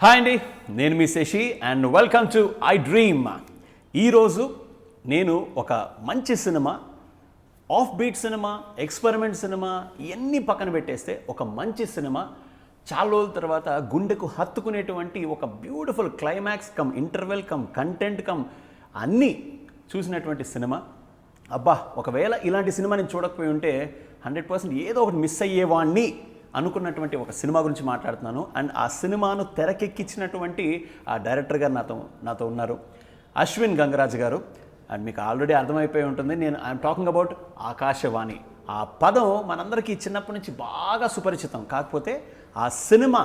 Hi అండి, నేను మీ Shashi and welcome to I dream. ఈరోజు నేను ఒక మంచి cinema, off beat cinema, experiment cinema ఇవన్నీ పక్కన పెట్టేస్తే ఒక మంచి సినిమా, చాలా రోజుల తర్వాత గుండెకు హత్తుకునేటువంటి ఒక beautiful climax come interval come content come అన్నీ చూసినటువంటి సినిమా. అబ్బా, ఒకవేళ ఇలాంటి సినిమా నేను చూడకపోయి ఉంటే 100% ఏదో ఒకటి మిస్ అయ్యేవాడిని అనుకున్నటువంటి ఒక సినిమా గురించి మాట్లాడుతున్నాను. అండ్ ఆ సినిమాను తెరకెక్కించినటువంటి ఆ డైరెక్టర్ గారు నాతో ఉన్నారు, అశ్విన్ గంగరాజ్ గారు. అండ్ మీకు ఆల్రెడీ అర్థమైపోయి ఉంటుంది, నేను ఐఎమ్ టాకింగ్ అబౌట్ ఆకాశవాణి. ఆ పదం మనందరికీ చిన్నప్పటి నుంచి బాగా సుపరిచితం. కాకపోతే ఆ సినిమా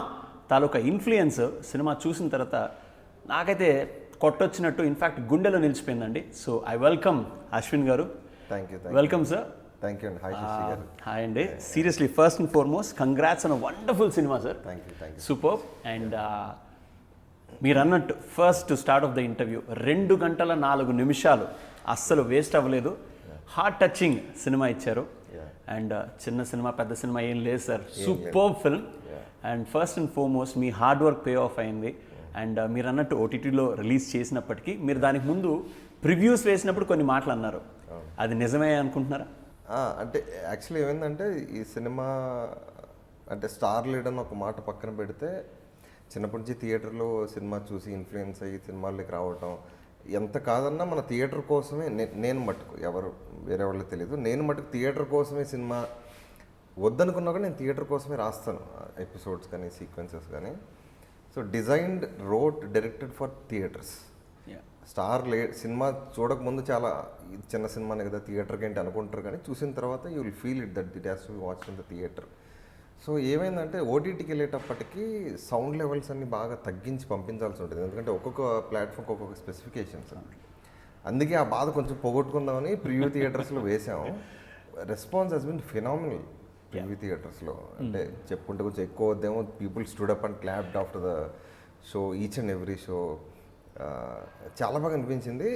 తాలూకా ఇన్ఫ్లుయెన్స్ సినిమా చూసిన తర్వాత నాకైతే కొట్టొచ్చినట్టు, ఇన్ఫ్యాక్ట్ గుండెలో నిలిచిపోయిందండి. సో ఐ వెల్కమ్ అశ్విన్ గారు. Thank you. Welcome sir. Thank you అండి. హాయ్ శశి గారు. హాయ్ అండి. Seriously, first and foremost congrats on wonderful cinema sir. Thank you. Super. And మీరు అన్నట్టు first start of the interview 2 గంటల 4 నిమిషాలు అస్సలు వేస్ట్ అవ్వలేదు. హార్ట్ టచింగ్ సినిమా ఇచ్చారు. అండ్ చిన్న సినిమా పెద్ద సినిమా ఏం లేదు sir, super film. And first and foremost me hard work pay of అయింది. అండ్ మీరు అన్నట్టు ఓటీటీలో రిలీజ్ చేసినప్పటికీ మీరు దానికి ముందు ప్రివ్యూస్ వేసినప్పుడు కొన్ని మాటలు అన్నారు, అది నిజమే అనుకుంటున్నారా? అంటే యాక్చువల్లీ ఏమైందంటే, ఈ సినిమా అంటే స్టార్ లీడ్ అని ఒక మాట పక్కన పెడితే, చిన్నప్పటి నుంచి థియేటర్లో సినిమా చూసి ఇన్ఫ్లుయెన్స్ అయ్యి సినిమాల్లోకి రావటం, ఎంత కాదన్నా మన థియేటర్ కోసమే నేను మటుకు, ఎవరు వేరే వాళ్ళు తెలియదు, నేను మటుకు థియేటర్ కోసమే సినిమా వద్దనుకున్నా కూడా నేను థియేటర్ కోసమే రాస్తాను ఎపిసోడ్స్ కానీ సీక్వెన్సెస్ కానీ. So designed, wrote, directed for theatres. Star cinema చూడకముందు చాలా చిన్న సినిమానే కదా, థియేటర్కి ఏంటి అనుకుంటారు, కానీ చూసిన తర్వాత you will feel it that it has to be watched in the theatre. So ఏమైందంటే, ఓటీటీకి వెళ్ళేటప్పటికి సౌండ్ లెవెల్స్ అన్ని బాగా తగ్గించి పంపించాల్సి ఉంటుంది, ఎందుకంటే ఒక్కొక్క ప్లాట్ఫామ్కి ఒక్కొక్క స్పెసిఫికేషన్స్. అందుకే ఆ బాధ కొంచెం పోగొట్టుకుందామని ప్రివ్యూ థియేటర్స్లో వేసాము. Response has been phenomenal preview థియేటర్స్లో. అంటే చెప్పుకుంటే కొంచెం ఎక్కువ వద్దేమో, people stood up and clapped after the show, each and every show. చాలా బాగా అనిపించింది.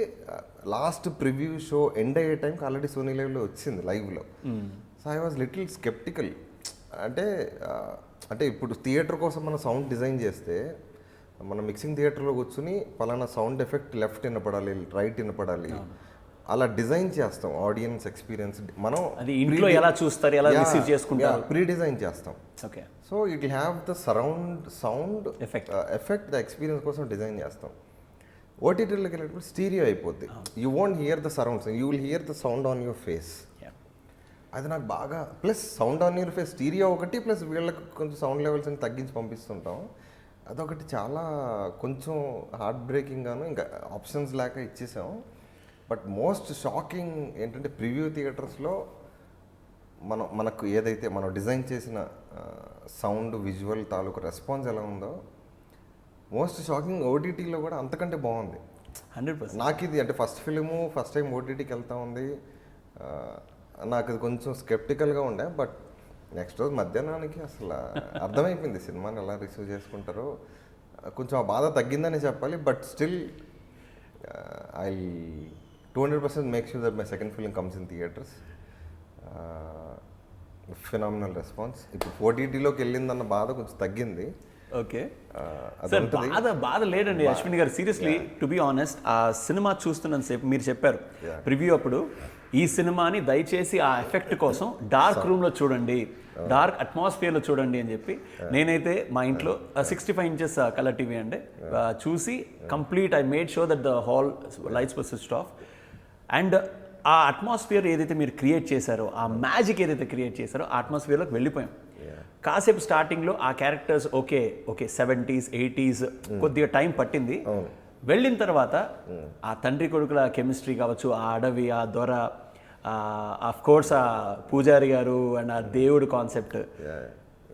లాస్ట్ ప్రివ్యూ షో ఎండ్ అయ్యే టైంకి ఆల్రెడీ సోనీ లైవ్లో వచ్చింది, లైవ్లో. So I was little sceptical. అంటే ఇప్పుడు థియేటర్ కోసం మనం సౌండ్ డిజైన్ చేస్తే, మనం మిక్సింగ్ థియేటర్లో కూర్చుని పలానా సౌండ్ ఎఫెక్ట్ లెఫ్ట్ వినపడాలి, రైట్ వినపడాలి, అలా డిజైన్ చేస్తాం. ఆడియన్స్ ఎక్స్పీరియన్స్ మనం అది ఇంట్లో ఎలా చూస్తారు, ఎలా రిసీవ్ చేసుకుంటారు, ప్రీ డిజైన్ చేస్తాం. Okay. So it will have the surround sound effect the experience కోసం డిజైన్ చేస్తాం. ఓటీటీలోకి వెళ్ళేటప్పుడు స్టీరియో అయిపోద్ది. You won't here the surrounds, you will here the sound on your face. అది నాకు బాగా, plus sound on your face stereo ఒకటి, plus వీళ్ళకి కొంచెం సౌండ్ లెవెల్స్ అని తగ్గించి పంపిస్తుంటాం. అదొకటి చాలా కొంచెం హార్ట్ బ్రేకింగ్గాను, ఇంకా ఆప్షన్స్ లేక ఇచ్చేసాం. బట్ మోస్ట్ షాకింగ్ ఏంటంటే, ప్రివ్యూ థియేటర్స్లో మనకు ఏదైతే మనం డిజైన్ చేసిన సౌండ్ విజువల్ తాలూకు రెస్పాన్స్ ఎలా ఉందో, మోస్ట్ షాకింగ్ ఓటీటీలో కూడా అంతకంటే బాగుంది. 100%. నాకు ఇది అంటే ఫస్ట్ టైం ఓటీటీకి వెళ్తా ఉంది. నాకు ఇది కొంచెం స్కెప్టికల్గా ఉండే, బట్ నెక్స్ట్ రోజు మధ్యాహ్నానికి అసలు అర్థమైపోయింది సినిమాని ఎలా రిసీవ్ చేసుకుంటారో. కొంచెం ఆ బాధ తగ్గిందని చెప్పాలి. But still I 200% make sure that my second film comes in theatres. Phenomenal response. ఇప్పుడు ఓటీటీలోకి వెళ్ళిందన్న బాధ కొంచెం తగ్గింది. ఓకే సార్, బాధ లేదండి అశ్విన్ గారు. సీరియస్లీ, టు బి ఆనెస్ట్, ఆ సినిమా చూస్తున్నంత సేపు మీరు చెప్పారు ప్రివ్యూ అప్పుడు, ఈ సినిమాని దయచేసి ఆ ఎఫెక్ట్ కోసం డార్క్ రూమ్లో చూడండి, డార్క్ అట్మాస్ఫియర్లో చూడండి అని చెప్పి, నేనైతే మా ఇంట్లో 65 ఇంచెస్ కలర్ టీవీ అండి చూసి complete I made sure that the hall lights were switched off. And ఆ అట్మాస్ఫియర్ ఏదైతే మీరు క్రియేట్ చేశారో, ఆ మ్యాజిక్ ఏదైతే క్రియేట్ చేశారో, ఆ అట్మాస్ఫియర్లోకి వెళ్ళిపోయాం. కాసేపు స్టార్టింగ్లో ఆ క్యారెక్టర్స్ ఓకే 70s 80s కొద్దిగా టైం పట్టింది. వెళ్ళిన తర్వాత ఆ తండ్రి కొడుకుల కెమిస్ట్రీ కావచ్చు, ఆ అడవి, ఆ దొర, ఆఫ్ కోర్స్ ఆ పూజారి గారు అండ్ ఆ దేవుడు కాన్సెప్ట్,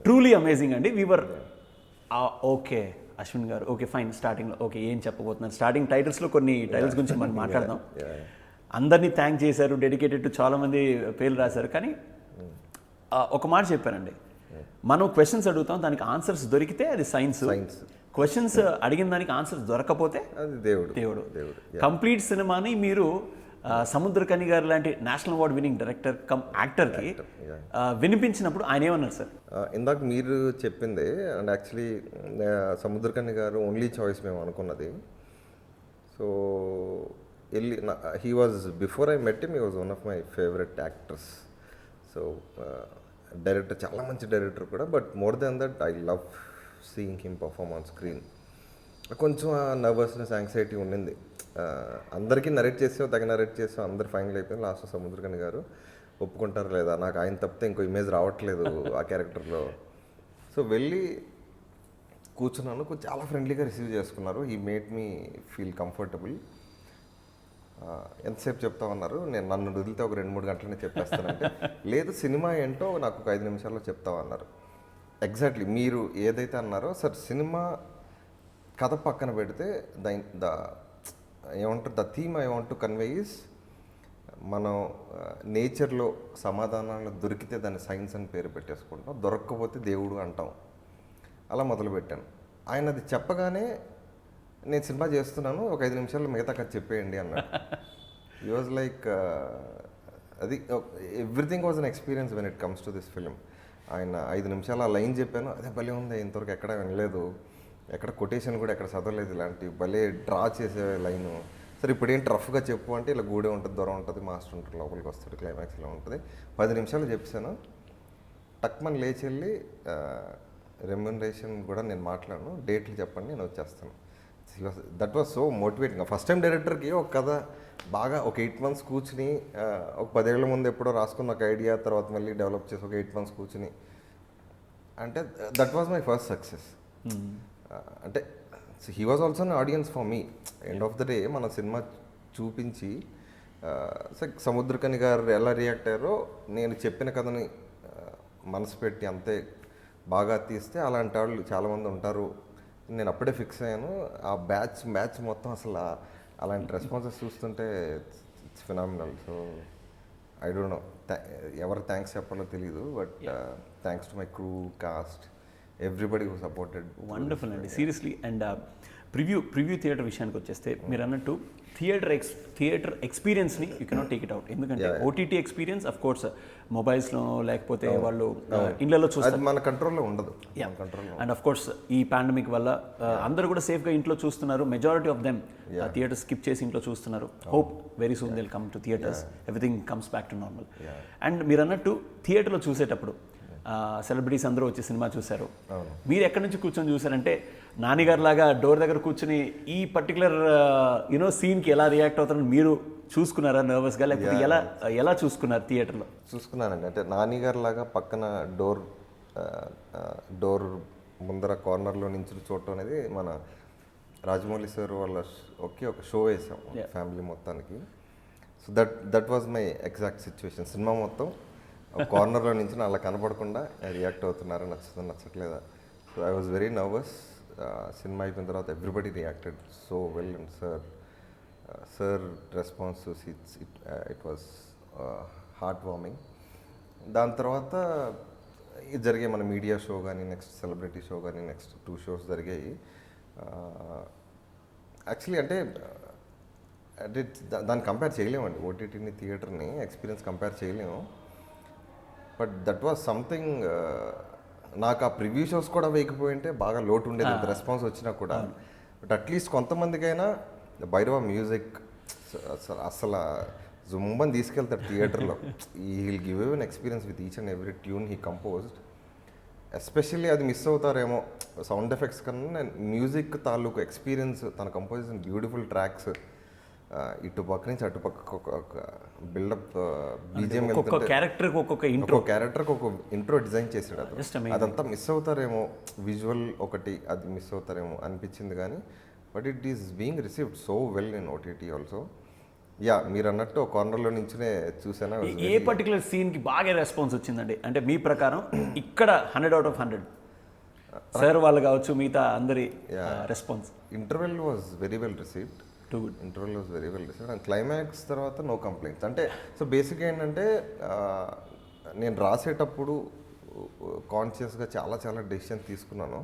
ట్రూలీ అమేజింగ్ అండి. వీవర్ ఓకే అశ్విన్ గారు, ఓకే ఫైన్, స్టార్టింగ్లో ఓకే ఏం చెప్పబోతున్నారు. స్టార్టింగ్ టైటిల్స్లో కొన్ని టైటిల్స్ గురించి మనం మాట్లాడదాం. అందరినీ థ్యాంక్ చేశారు, డెడికేటెడ్ టు చాలామంది పేర్లు రాశారు. కానీ ఒక మాట చెప్పారండి, మనం క్వశ్చన్స్ అడుగుతాం, దానికి ఆన్సర్స్ దొరికితే అది సైన్స్. క్వశ్చన్స్ అడిగిన దానికి ఆన్సర్స్ దొరకపోతే అది దేవుడు. కంప్లీట్ సినిమాని మీరు సముద్రకని గారు లాంటి national award winning director cum యాక్టర్కి వినిపించినప్పుడు ఆయన ఏమన్నారు సార్? ఇందాక మీరు చెప్పింది అండ్ యాక్చువల్లీ సముద్రకని గారు ఓన్లీ చాయిస్ మేము అనుకున్నది. సో వెళ్ళి he was before I met him he was one of my favourite actors. So director చాలా మంచి డైరెక్టర్ కూడా, but more than that I love seeing him perform on screen. కొంచెం nervousness anxiety ఉండింది. అందరికీ narrate చేసావు, narrate చేసావు, అందరు final అయిపోయింది. లాస్ట్ సముద్రకని గారు ఒప్పుకుంటారు లేదా, నాకు ఆయన తప్పితే ఇంకో ఇమేజ్ రావట్లేదు ఆ క్యారెక్టర్లో. సో వెళ్ళి కూర్చున్నాను, చాలా ఫ్రెండ్లీగా రిసీవ్ చేసుకున్నారు. He made me feel comfortable. ఎంతసేపు చెప్తామన్నారు, నేను నన్ను వదిలితే ఒక 2-3 గంటలనే చెప్పేస్తానంటే, లేదు సినిమా ఏంటో నాకు ఒక 5 నిమిషాల్లో చెప్తామన్నారు. ఎగ్జాక్ట్లీ మీరు ఏదైతే అన్నారో సార్, సినిమా కథ పక్కన పెడితే ఏమంటారు, the theme I want to convey is, మనం నేచర్లో సమాధానాలు దొరికితే దాన్ని సైన్స్ అని పేరు పెట్టేసుకుంటాం, దొరక్కపోతే దేవుడు అంటాం. అలా మొదలుపెట్టాను. ఆయన అది చెప్పగానే నేను సినిమా చేస్తున్నాను, ఒక 5 నిమిషాల్లో మిగతా కథ చెప్పేయండి అన్నాడు. ఈ వాజ్ లైక్ అది everything was an experience when it comes to this film. ఆయన 5 నిమిషాలు ఆ లైన్ చెప్పాను, అదే భలే ఉంది, ఇంతవరకు ఎక్కడ వినలేదు, ఎక్కడ కొటేషన్ కూడా ఎక్కడ చదవలేదు, ఇలాంటి భలే డ్రా చేసే లైను. సరే ఇప్పుడు ఏంటి రఫ్గా చెప్పు అంటే, ఇలా గూడే ఉంటుంది, దూరం ఉంటుంది, మాస్టర్ ఉంటాడు, లోపలికి వస్తాడు, క్లైమాక్స్ ఇలా ఉంటుంది. 10 నిమిషాలు చెప్పాను. టక్మన్ లేచి వెళ్ళి రెమ్యునరేషన్ కూడా నేను మాట్లాడను, డేట్లు చెప్పండి నేను వచ్చేస్తాను. That was so motivating. First time డైరెక్టర్కి ఒక కథ బాగా ఒక 8 months కూర్చుని, ఒక 10 ఏళ్ల ముందు ఎప్పుడో రాసుకున్న ఒక ఐడియా తర్వాత మళ్ళీ డెవలప్ చేసి ఒక 8 months కూర్చుని అంటే, that was my first success. అంటే he was also an audience for me. End of the day మన సినిమా చూపించి సముద్రకని గారు ఎలా రియాక్ట్ అయ్యారో, నేను చెప్పిన కథని మనసు పెట్టి అంతే బాగా తీస్తే అలాంటి వాళ్ళు చాలామంది ఉంటారు, నేను అప్పుడే ఫిక్స్ అయ్యాను. ఆ మ్యాచ్ మొత్తం అసలు అలాంటి రెస్పాన్సెస్ చూస్తుంటే it's phenomenal. So I don't know ఎవరు థ్యాంక్స్ చెప్పాలో తెలీదు, but thanks to my crew, cast, everybody who supported. Wonderful అండి, సీరియస్లీ. అండ్ ప్రివ్యూ థియేటర్ విషయానికి వచ్చేస్తే, మీరు అన్నట్టు థియేటర్ ఎక్స్పీరియన్స్ని you cannot take it out. ఎందుకంటే ఓటీటీ ఎక్స్పీరియన్స్ అఫ్ కోర్స్ మొబైల్స్లో లేకపోతే వాళ్ళు ఇళ్లలో చూస్తారు, మన కంట్రోల్లో ఉండదు. అండ్ అఫ్ కోర్స్ ఈ పాండమిక్ వల్ల అందరూ కూడా సేఫ్గా ఇంట్లో చూస్తున్నారు. Majority of them theatre skip చేసి ఇంట్లో చూస్తున్నారు. Hope very soon they'll come to theatres, everything comes back to normal. And మీరు అన్నట్టు థియేటర్లో చూసేటప్పుడు సెలబ్రిటీస్ అందరూ వచ్చి సినిమా చూశారు, మీరు ఎక్కడి నుంచి కూర్చొని చూసారంటే, నానిగారు లాగా డోర్ దగ్గర కూర్చొని ఈ పర్టికులర్ సీన్కి ఎలా రియాక్ట్ అవుతారని మీరు చూసుకున్నారా నర్వస్గా, లేకపోతే ఎలా చూసుకున్నారు థియేటర్లో? చూసుకున్నానండి. అంటే నానిగారు లాగా పక్కన డోర్ ముందర కార్నర్లో నుంచి చూడటం అనేది, మన రాజమౌళి సార్ వాళ్ళ ఒక షో వేసాం ఫ్యామిలీ మొత్తానికి. So that was my exact situation. Cinema మొత్తం కార్నర్లో నుంచి అలా కనపడకుండా రియాక్ట్ అవుతున్నారా, నచ్చుతుందా నచ్చట్లేదా. So I was very nervous. Cinema అయిపోయిన తర్వాత everybody reacted so well. And sir response చూసి ఇట్ వాజ్ హార్ట్ వార్మింగ్. దాని తర్వాత ఇది జరిగాయి మన మీడియా షో కానీ, నెక్స్ట్ సెలబ్రిటీ షో కానీ, నెక్స్ట్ 2 shows జరిగాయి. యాక్చువల్లీ అంటే దాన్ని కంపేర్ చేయలేమండి, ఓటీటీని థియేటర్ని ఎక్స్పీరియన్స్ కంపేర్ చేయలేము. But that was something. నాకు ఆ ప్రివ్యూ షోస్ కూడా వేయకపోయింటే బాగా లోటు ఉండేది, ఇంత రెస్పాన్స్ వచ్చినా కూడా. బట్ అట్లీస్ట్ కొంతమందికైనా భైరవ మ్యూజిక్ అసలు జుంబని తీసుకెళ్తాడు థియేటర్లో. ఈ will give you an experience with each and every tune he composed. Especially అది మిస్ అవుతారేమో సౌండ్ ఎఫెక్ట్స్ కన్నా, మ్యూజిక్ తాలూకు ఎక్స్పీరియన్స్, తన కంపోజిషన్, బ్యూటిఫుల్ ట్రాక్స్, ఇటు పక్క నుంచి అటు పక్క ఒక బిల్డప్, బీజిఎం, ఒక్కొక్క క్యారెక్టర్కి ఒక ఇంట్రో డిజైన్ చేసాడు. అదంతా మిస్ అవుతారేమో, విజువల్ ఒకటి అది మిస్ అవుతారేమో అనిపించింది. కానీ but it is being received so well in OTT also. Yeah, మీరు అన్నట్టు కార్నర్లో నుంచినే చూసాను. ఏ పర్టికులర్ సీన్కి బాగా రెస్పాన్స్ వచ్చిందండి? అంటే మీ ప్రకారం ఇక్కడ 100 out of 100 సార్ వాళ్ళు కావచ్చు, మిగతా అందరి response. Interval was very well received. Interval was very well received. And climax తర్వాత నో కంప్లైంట్స్. అంటే సో బేసిక్గా ఏంటంటే, నేను రాసేటప్పుడు కాన్షియస్గా చాలా డెసిషన్ తీసుకున్నాను.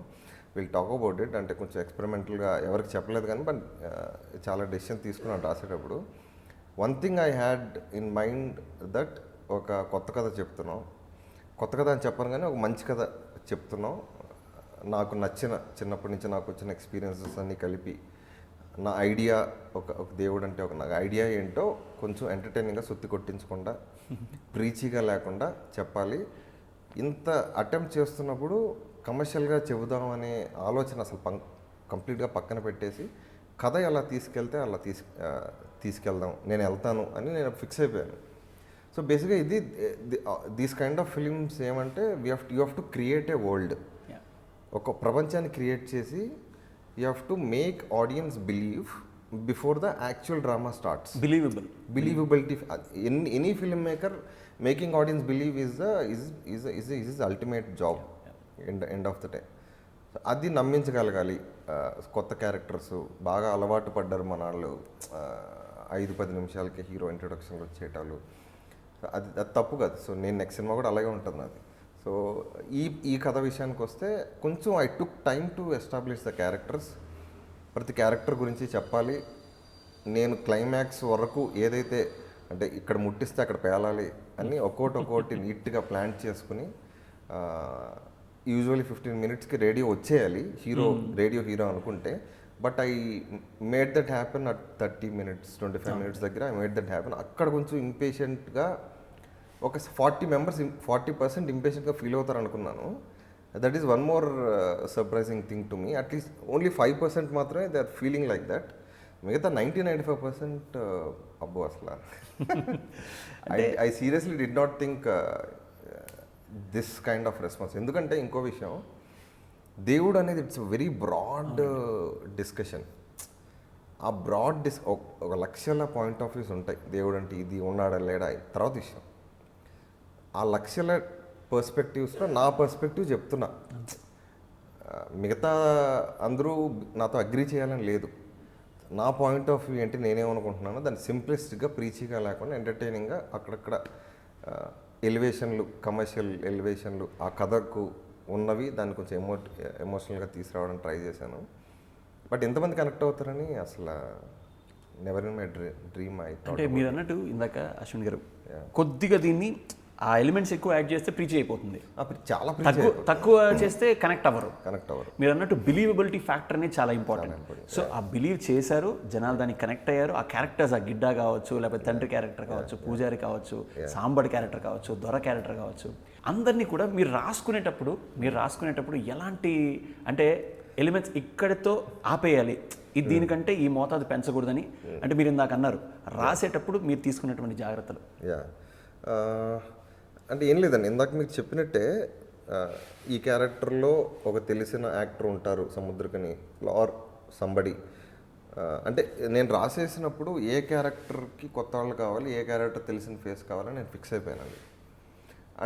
Will talk about it. అంటే కొంచెం ఎక్స్పెరిమెంటల్గా ఎవరికి చెప్పలేదు కానీ, బట్ చాలా డెసిషన్ తీసుకున్నాను రాసేటప్పుడు. One thing I had in mind that ఒక కొత్త కథ చెప్తున్నాం, కొత్త కథ అని చెప్పను కానీ ఒక మంచి కథ చెప్తున్నాం, నాకు నచ్చిన చిన్నప్పటి నుంచి నాకు వచ్చిన ఎక్స్పీరియన్సెస్ అన్నీ కలిపి నా ఐడియా ఒక దేవుడు అంటే ఒక నాకు ఐడియా ఏంటో కొంచెం ఎంటర్టైనింగ్గా సుత్తి కొట్టించకుండా ప్రీచీగా లేకుండా చెప్పాలి. ఇంత అటెంప్ట్ చేస్తున్నప్పుడు కమర్షియల్గా చెబుదాం అనే ఆలోచన అసలు కంప్లీట్గా పక్కన పెట్టేసి కథ ఎలా తీసుకెళ్తే అలా తీసుకెళ్దాం, నేను వెళ్తాను అని నేను ఫిక్స్ అయిపోయాను. సో బేసిక్గా ఇది దీస్ కైండ్ ఆఫ్ ఫిలిమ్స్ ఏమంటే you have to create a world, ఒక ప్రపంచాన్ని క్రియేట్ చేసి you have to make audience believe before the actual drama starts. Believability, any film maker making audience believe is ultimate job end of the day. అది నమ్మించగలగాలి. కొత్త characters బాగా అలవాటు పడ్డారు మన వాళ్ళు, 5-10 నిమిషాలకి హీరో ఇంట్రొడక్షన్లు వచ్చేటాలు, అది తప్పు కాదు. సో నేను నెక్స్ట్ సినిమా కూడా అలాగే ఉంటుంది అది. సో ఈ కథ విషయానికి వస్తే కొంచెం I took time to establish the characters. ప్రతి క్యారెక్టర్ గురించి చెప్పాలి. నేను క్లైమాక్స్ వరకు ఏదైతే అంటే ఇక్కడ ముట్టిస్తే అక్కడ పేలాలి అని ఒక్కోటి నీట్గా ప్లాన్ చేసుకుని యూజువల్లీ 15 minutesకి రేడియో వచ్చేయాలి, రేడియో హీరో అనుకుంటే. But I made that happen at 30 minutes 25 minutes దగ్గర ఐ మేడ్ దట్ హ్యాపెన్. అక్కడ కొంచెం ఇంపేషెంట్గా ఒక 40% ఇంపేషెంట్గా ఫీల్ అవుతారు అనుకున్నాను. That is one more surprising thing to me. At least only 5% మాత్రమే they are feeling like that. మిగతా 90-95% అబ్బో అసలు I seriously did not think this kind of response. ఎందుకంటే ఇంకో విషయం, దేవుడు అనేది ఇట్స్ వెరీ బ్రాడ్ డిస్కషన్. ఆ బ్రాడ్ ఒక లక్షల పాయింట్ ఆఫ్ వ్యూస్ ఉంటాయి. దేవుడు అంటే ఇది ఉన్నాడా లేడా తర్వాత విషయం. ఆ లక్షల పర్స్పెక్టివ్స్లో నా పర్స్పెక్టివ్ చెప్తున్నా. మిగతా అందరూ నాతో అగ్రీ చేయాలని లేదు. నా పాయింట్ ఆఫ్ వ్యూ ఏంటి, నేనేమనుకుంటున్నానో దాన్ని సింప్లిస్టిక్గా ప్రీచీగా లేకుండా ఎంటర్టైనింగ్గా అక్కడక్కడ ఎలివేషన్లు, కమర్షియల్ ఎలివేషన్లు ఆ కథకు ఉన్నవి దాన్ని కొంచెం ఎమోషనల్గా తీసుకురావడానికి ట్రై చేశాను. బట్ ఎంతమంది కనెక్ట్ అవుతారని అసలు నెవర్ ఇన్ మై డ్రీమ్. అంటే మీరు అన్నట్టు ఇందాక అశ్విన్ గారు కొద్దిగా దీన్ని ఆ ఎలిమెంట్స్ ఎక్కువ యాడ్ చేస్తే ప్రీచ్ అయిపోతుంది, చాలా తక్కువ చేస్తే కనెక్ట్ అవ్వరు. మీరు అన్నట్టు బిలీవబిలిటీ ఫ్యాక్టర్ అనేది చాలా ఇంపార్టెంట్. సో ఆ బిలీవ్ చేశారు, జనాలు దానికి కనెక్ట్ అయ్యారు. ఆ క్యారెక్టర్స్, ఆ గిడ్డా కావచ్చు, లేకపోతే తండ్రి క్యారెక్టర్ కావచ్చు, పూజారి కావచ్చు, సాంబడి క్యారెక్టర్ కావచ్చు, దొర క్యారెక్టర్ కావచ్చు, అందరినీ కూడా మీరు రాసుకునేటప్పుడు ఎలాంటి అంటే ఎలిమెంట్స్ ఇక్కడితో ఆపేయాలి, ఇది దీనికంటే ఈ మోతాదు పెంచకూడదని అంటే మీరు ఇందాక అన్నారు, రాసేటప్పుడు మీరు తీసుకున్నటువంటి జాగ్రత్తలు. అంటే ఏం లేదండి, ఇందాక మీకు చెప్పినట్టే ఈ క్యారెక్టర్లో ఒక తెలిసిన యాక్టర్ ఉంటారు, సముద్రకని ఆర్ సంబడి. అంటే నేను రాసేసినప్పుడు ఏ క్యారెక్టర్కి కొత్త వాళ్ళు కావాలి, ఏ క్యారెక్టర్ తెలిసిన ఫేస్ కావాలని నేను ఫిక్స్ అయిపోయానండి.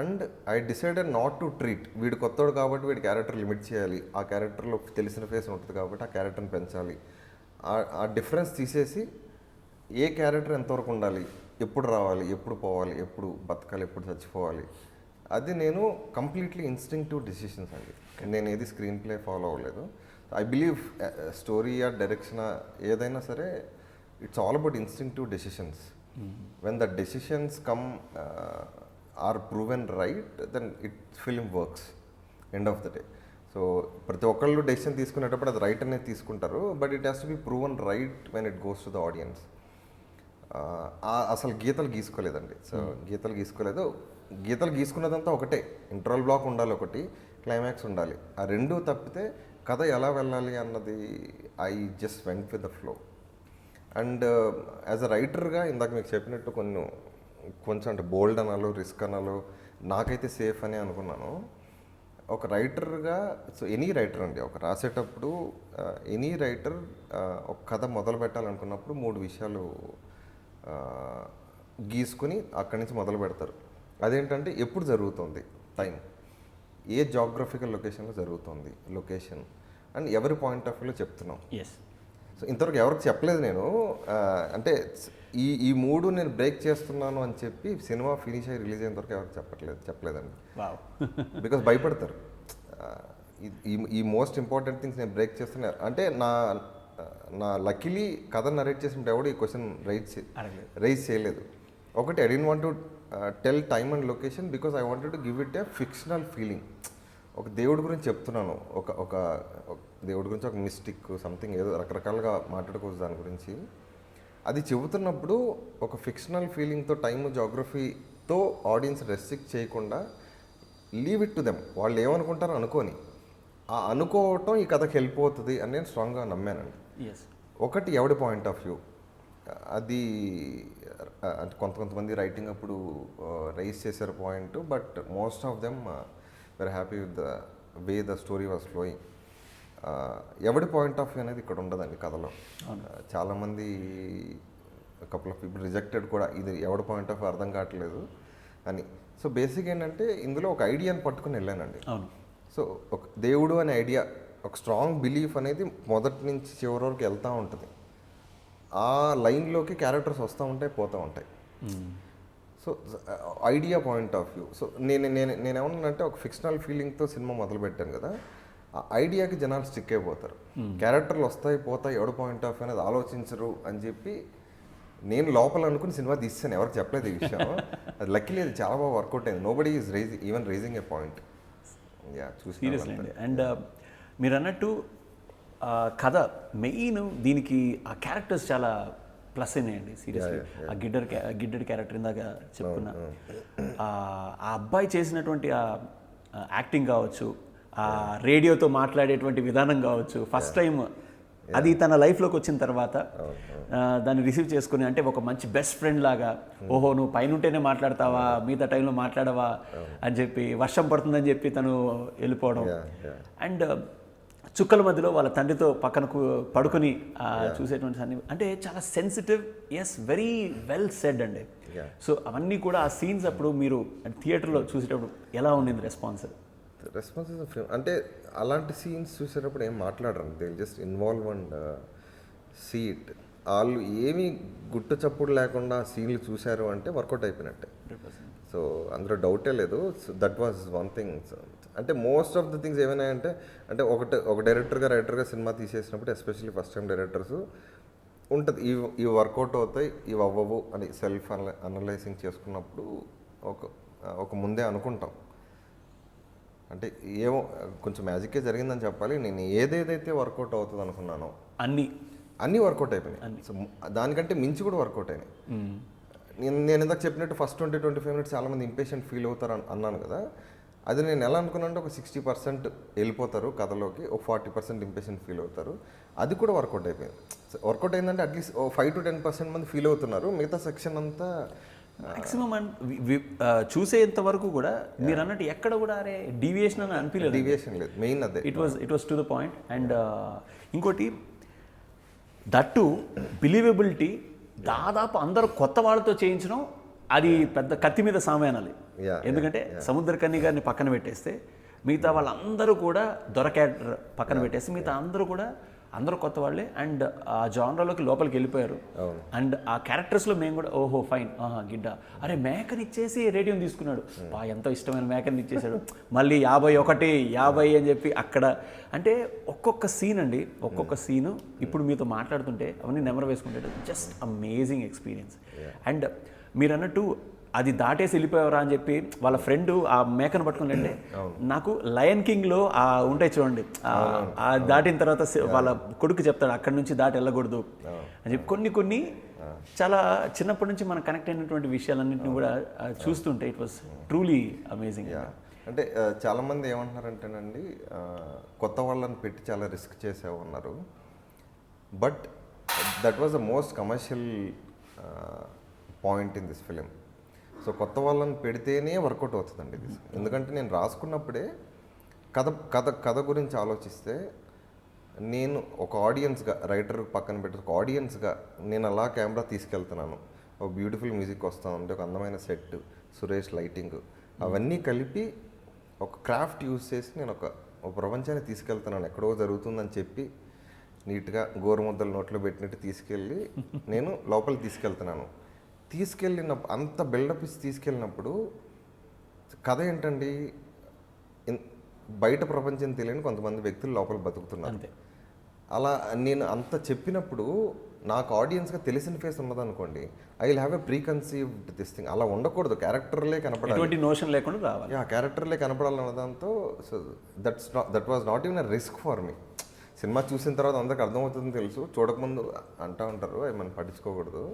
And I decided not to treat వీడు కొత్తవాడు కాబట్టి వీడి క్యారెక్టర్ లిమిట్ చేయాలి, ఆ క్యారెక్టర్లో తెలిసిన ఫేస్ ఉంటుంది కాబట్టి ఆ క్యారెక్టర్ని పెంచాలి. ఆ డిఫరెన్స్ తీసేసి ఏ క్యారెక్టర్ ఎంతవరకు ఉండాలి, ఎప్పుడు రావాలి, ఎప్పుడు పోవాలి, ఎప్పుడు బతకాలి, ఎప్పుడు చచ్చిపోవాలి, అది నేను కంప్లీట్లీ ఇన్స్టింక్టివ్ డెసిషన్స్ అండి. నేను ఏది స్క్రీన్ ప్లే ఫాలో అవ్వలేదు. ఐ బిలీవ్ స్టోరీ ఆ డైరెక్షన్ ఏదైనా సరే it's all about instinctive decisions. When the decisions come are proven right, then film works end of the day. So ప్రతి ఒక్కళ్ళు డెసిషన్ తీసుకునేటప్పుడు అది రైట్ అనేది తీసుకుంటారు, but it has to be proven right when it goes to the audience. అసలు గీతలు గీసుకోలేదండి. So గీతలు గీసుకున్నదంతా ఒకటే, ఇంటర్వల్ బ్లాక్ ఉండాలి, ఒకటి క్లైమాక్స్ ఉండాలి. ఆ రెండు తప్పితే కథ ఎలా వెళ్ళాలి అన్నది I just went with the flow. And as a రైటర్గా ఇందాక మీకు చెప్పినట్టు కొంచెం అంటే బోల్డ్ అనాలో, రిస్క్ అనాలో, నాకైతే సేఫ్ అని అనుకున్నాను. ఒక రైటర్గా, సో ఎనీ రైటర్ అండి, ఒక రాసేటప్పుడు ఎనీ రైటర్ ఒక కథ మొదలు పెట్టాలనుకున్నప్పుడు 3 విషయాలు గీసుకుని అక్కడి నుంచి మొదలు పెడతారు. అదేంటంటే ఎప్పుడు జరుగుతుంది, టైం, ఏ జాగ్రఫికల్ లొకేషన్లో జరుగుతుంది, లొకేషన్, అండ్ ఎవరి పాయింట్ ఆఫ్ వ్యూలో చెప్తున్నాం. సో ఇంతవరకు ఎవరికి చెప్పలేదు నేను. అంటే ఈ 3 నేను బ్రేక్ చేస్తున్నాను అని చెప్పి సినిమా ఫినిష్ అయ్యి రిలీజ్ అయిన వరకు ఎవరికి చెప్పలేదండి. బికాస్ భయపడతారు. ఈ మోస్ట్ ఇంపార్టెంట్ థింగ్స్ నేను బ్రేక్ చేస్తున్నా అంటే నా లక్కీలీ కథ నరేట్ చేసినప్పుడు ఎవడు ఈ క్వశ్చన్ అడగలేదు. రైజ్ చేయలేదు. ఒకటి I didn't want to tell time and location because I wanted to give it a fictional feeling. ఒక దేవుడి గురించి చెప్తున్నాను, ఒక దేవుడి గురించి ఒక మిస్టిక్ సంథింగ్ ఏదో రకరకాలుగా మాట్లాడుకోవచ్చు దాని గురించి. అది చెబుతున్నప్పుడు ఒక ఫిక్షనల్ ఫీలింగ్తో టైమ్ జాగ్రఫీతో ఆడియన్స్ రెస్ట్రిక్ట్ చేయకుండా లీవ్ ఇట్ టు దెమ్, వాళ్ళు ఏమనుకుంటారో అనుకోని, ఆ అనుకోవటం ఈ కథకి హెల్ప్ అవుతుంది అని నేను స్ట్రాంగ్గా నమ్మానండి. ఒకటి ఎవడి పాయింట్ ఆఫ్ వ్యూ అది అంటే కొంతమంది రైటింగ్ అప్పుడు రైజ్ చేశారు point, but most of them very happy with the way the story was flowing. ఎవడి పాయింట్ ఆఫ్ వ్యూ అనేది ఇక్కడ ఉండదండి కథలో. చాలామంది కపుల్ ఆఫ్ పీపుల్ రిజెక్టెడ్ కూడా, ఇది ఎవడి పాయింట్ ఆఫ్ వ్యూ అర్థం కావట్లేదు అని. సో బేసిక్ ఏంటంటే ఇందులో ఒక ఐడియాని పట్టుకుని వెళ్ళానండి. సో ఒక దేవుడు అనే ఐడియా, ఒక స్ట్రాంగ్ బిలీఫ్ అనేది మొదటి నుంచి చివరి వరకు వెళ్తూ ఉంటుంది. ఆ లైన్లోకి క్యారెక్టర్స్ వస్తూ ఉంటాయి, పోతూ ఉంటాయి. So idea point of view. So నేనేమన్నానంటే ఒక ఫిక్షనల్ ఫీలింగ్తో సినిమా మొదలుపెట్టాను కదా, ఆ ఐడియాకి జనాలు స్టిక్ అయిపోతారు. క్యారెక్టర్లు వస్తాయి పోతాయి, ఎవడు పాయింట్ ఆఫ్ వ్యూ అనేది ఆలోచించరు అని చెప్పి నేను లోపల అనుకుని సినిమా తీసాను, ఎవరికి చెప్పలేదు ఈ విషయం. అది లక్కీలీ అది చాలా బాగా వర్కౌట్ అయింది. Nobody is even raising a point. Seriously అండి. అండ్ మీరు అన్నట్టు కథ మెయిన్, దీనికి ఆ క్యారెక్టర్స్ చాలా ప్లస్ అయినాయండి సీరియస్లీ. ఆ గిడ్డడి క్యారెక్టర్ ఇందాక చెప్పుకున్నా, ఆ అబ్బాయి చేసినటువంటి ఆ యాక్టింగ్ కావచ్చు, ఆ రేడియోతో మాట్లాడేటువంటి విధానం కావచ్చు, ఫస్ట్ టైం అది తన లైఫ్లోకి వచ్చిన తర్వాత దాన్ని రిసీవ్ చేసుకుని, అంటే ఒక మంచి బెస్ట్ ఫ్రెండ్ లాగా, ఓహో నువ్వు పైన ఉంటేనే మాట్లాడతావా, మిగతా టైంలో మాట్లాడవా అని చెప్పి, వర్షం పడుతుందని చెప్పి తను వెళ్ళిపోవడం, అండ్ చుక్కల మధ్యలో వాళ్ళ తండ్రితో పక్కన పడుకొని చూసేటువంటి సన్ని, అంటే చాలా sensitive, yes very well said అండి. సో అవన్నీ కూడా ఆ సీన్స్ అప్పుడు మీరు థియేటర్లో చూసేటప్పుడు ఎలా ఉండింది రెస్పాన్స్? అంటే అలాంటి సీన్స్ చూసేటప్పుడు ఏం మాట్లాడరు, they just involve and see it. వాళ్ళు ఏమీ గుట్టు చప్పుడు లేకుండా సీన్లు చూశారు అంటే వర్కౌట్ అయిపోయినట్టే. సో అందులో డౌటే లేదు. So that was one thing. అంటే మోస్ట్ ఆఫ్ ద థింగ్స్ ఏమైనా అంటే ఒక రైటర్గా సినిమా తీసేసినప్పుడు, ఎస్పెషల్లీ ఫస్ట్ టైం డైరెక్టర్స్ ఉంటుంది, ఇవి వర్కౌట్ అవుతాయి, ఇవి అవ్వవు అని సెల్ఫ్ అనలైజింగ్ చేసుకున్నప్పుడు ఒక ముందే అనుకుంటాం. అంటే ఏమో కొంచెం మ్యాజిక్కే జరిగిందని చెప్పాలి. నేను ఏదేదైతే వర్కౌట్ అవుతుంది అనుకున్నానో అన్నీ వర్కౌట్ అయిపోయినాయి. సో దానికంటే మించి కూడా వర్కౌట్ అయినాయి. నేను ఇందాక చెప్పినట్టు ఫస్ట్ 20-25 మినిట్స్ చాలామంది ఇంపేషెంట్ ఫీల్ అవుతారు అన్నాను కదా, అది నేను ఎలా అనుకున్నానంటే ఒక 60% వెళ్ళిపోతారు కథలోకి, ఒక 40% ఇంపేషెంట్ ఫీల్ అవుతారు. అది కూడా వర్కౌట్ అయిపోయింది. వర్కౌట్ అయిందంటే అట్లీస్ట్ 5-10% మంది ఫీల్ అవుతున్నారు, మిగతా సెక్షన్ అంతా మాక్సిమం చూసేంత వరకు కూడా మీరు అన్నట్టు ఎక్కడ కూడా అరే డీవియేషన్ అని అనిపించలేదు. డీవియేషన్ లేదు, మెయిన్ అదే, it was to the point. And ఇంకోటి దట్టు బిలీవబిలిటీ, దాదాపు అందరూ కొత్త వాళ్ళతో చేయించడం అది పెద్ద కత్తి మీద సామానాలి. ఎందుకంటే సముద్రకన్య గారిని పక్కన పెట్టేస్తే మిగతా వాళ్ళందరూ కూడా దొర క్యారెక్టర్ పక్కన పెట్టేస్తే మిగతా అందరూ కొత్త వాళ్ళే, అండ్ ఆ జానరాలోకి లోపలికి వెళ్ళిపోయారు. అండ్ ఆ క్యారెక్టర్స్లో మేము కూడా ఓహో ఫైన్, గిడ్డ అరే మేకని ఇచ్చేసి రేడియోని తీసుకున్నాడు, ఎంతో ఇష్టమైన మేకని ఇచ్చేసాడు, మళ్ళీ 51 అని చెప్పి అక్కడ, అంటే ఒక్కొక్క సీను ఇప్పుడు మీతో మాట్లాడుతుంటే అవన్నీ నెమరు వేసుకుంటే జస్ట్ అమేజింగ్ ఎక్స్పీరియన్స్. అండ్ మీరు అన్నట్టు అది దాటేసి వెళ్ళిపోయారా అని చెప్పి వాళ్ళ ఫ్రెండ్ ఆ మేకను పట్టుకుని అంటే, నాకు లయన్ కింగ్లో ఉంటాయి చూడండి, దాటిన తర్వాత వాళ్ళ కొడుకు చెప్తాడు అక్కడి నుంచి దాటి వెళ్ళకూడదు అని చెప్పి కొన్ని చాలా చిన్నప్పటి నుంచి మనం కనెక్ట్ అయినటువంటి విషయాలన్నింటినీ కూడా చూస్తుంటే ఇట్ వాస్ ట్రూలీ అమేజింగ్. అంటే చాలామంది ఏమంటున్నారంటేనండి, కొత్త వాళ్ళని పెట్టి చాలా రిస్క్ చేసావు అన్నారు, but that was the most commercial point in this film. So కొత్త వాళ్ళని పెడితేనే వర్కౌట్ అవుతుందండి ఇది. ఎందుకంటే నేను రాసుకున్నప్పుడే కథ గురించి ఆలోచిస్తే, నేను ఒక ఆడియన్స్గా, రైటర్ పక్కన పెట్టి ఒక ఆడియన్స్గా నేను అలా కెమెరా తీసుకెళ్తున్నాను, ఒక బ్యూటిఫుల్ మ్యూజిక్ వస్తూ ఉంటే, ఒక అందమైన సెట్, సురేష్ లైటింగ్, అవన్నీ కలిపి ఒక క్రాఫ్ట్ యూజ్ చేసి నేను ఒక ప్రపంచాన్ని తీసుకెళ్తున్నాను, ఎక్కడో జరుగుతుందని చెప్పి నీట్గా గోరుముద్దలు నోట్లో పెట్టినట్టు తీసుకెళ్ళి నేను లోపలికి తీసుకెళ్ళినప్పుడు అంత బిల్డప్ ఇచ్చి తీసుకెళ్ళినప్పుడు కథ ఏంటండి, బయట ప్రపంచం తెలియని కొంతమంది వ్యక్తులు లోపల బతుకుతున్నారు. అలా నేను అంత చెప్పినప్పుడు నాకు ఆడియన్స్గా తెలిసిన ఫేస్ ఉన్నదనుకోండి, I will have a preconceived this thing. అలా ఉండకూడదు, క్యారెక్టర్లే కనపడాలి. ఎటువంటి నోషన్ లేకుండా రావాలి. క్యారెక్టర్లే కనపడాలన్న దాంతో so that was not even a risk for me. Cinema చూసిన తర్వాత అందరికి అర్థమవుతుందని తెలుసు, చూడకముందు అంటూ ఉంటారు, అవి మనం పట్టించుకోకూడదు.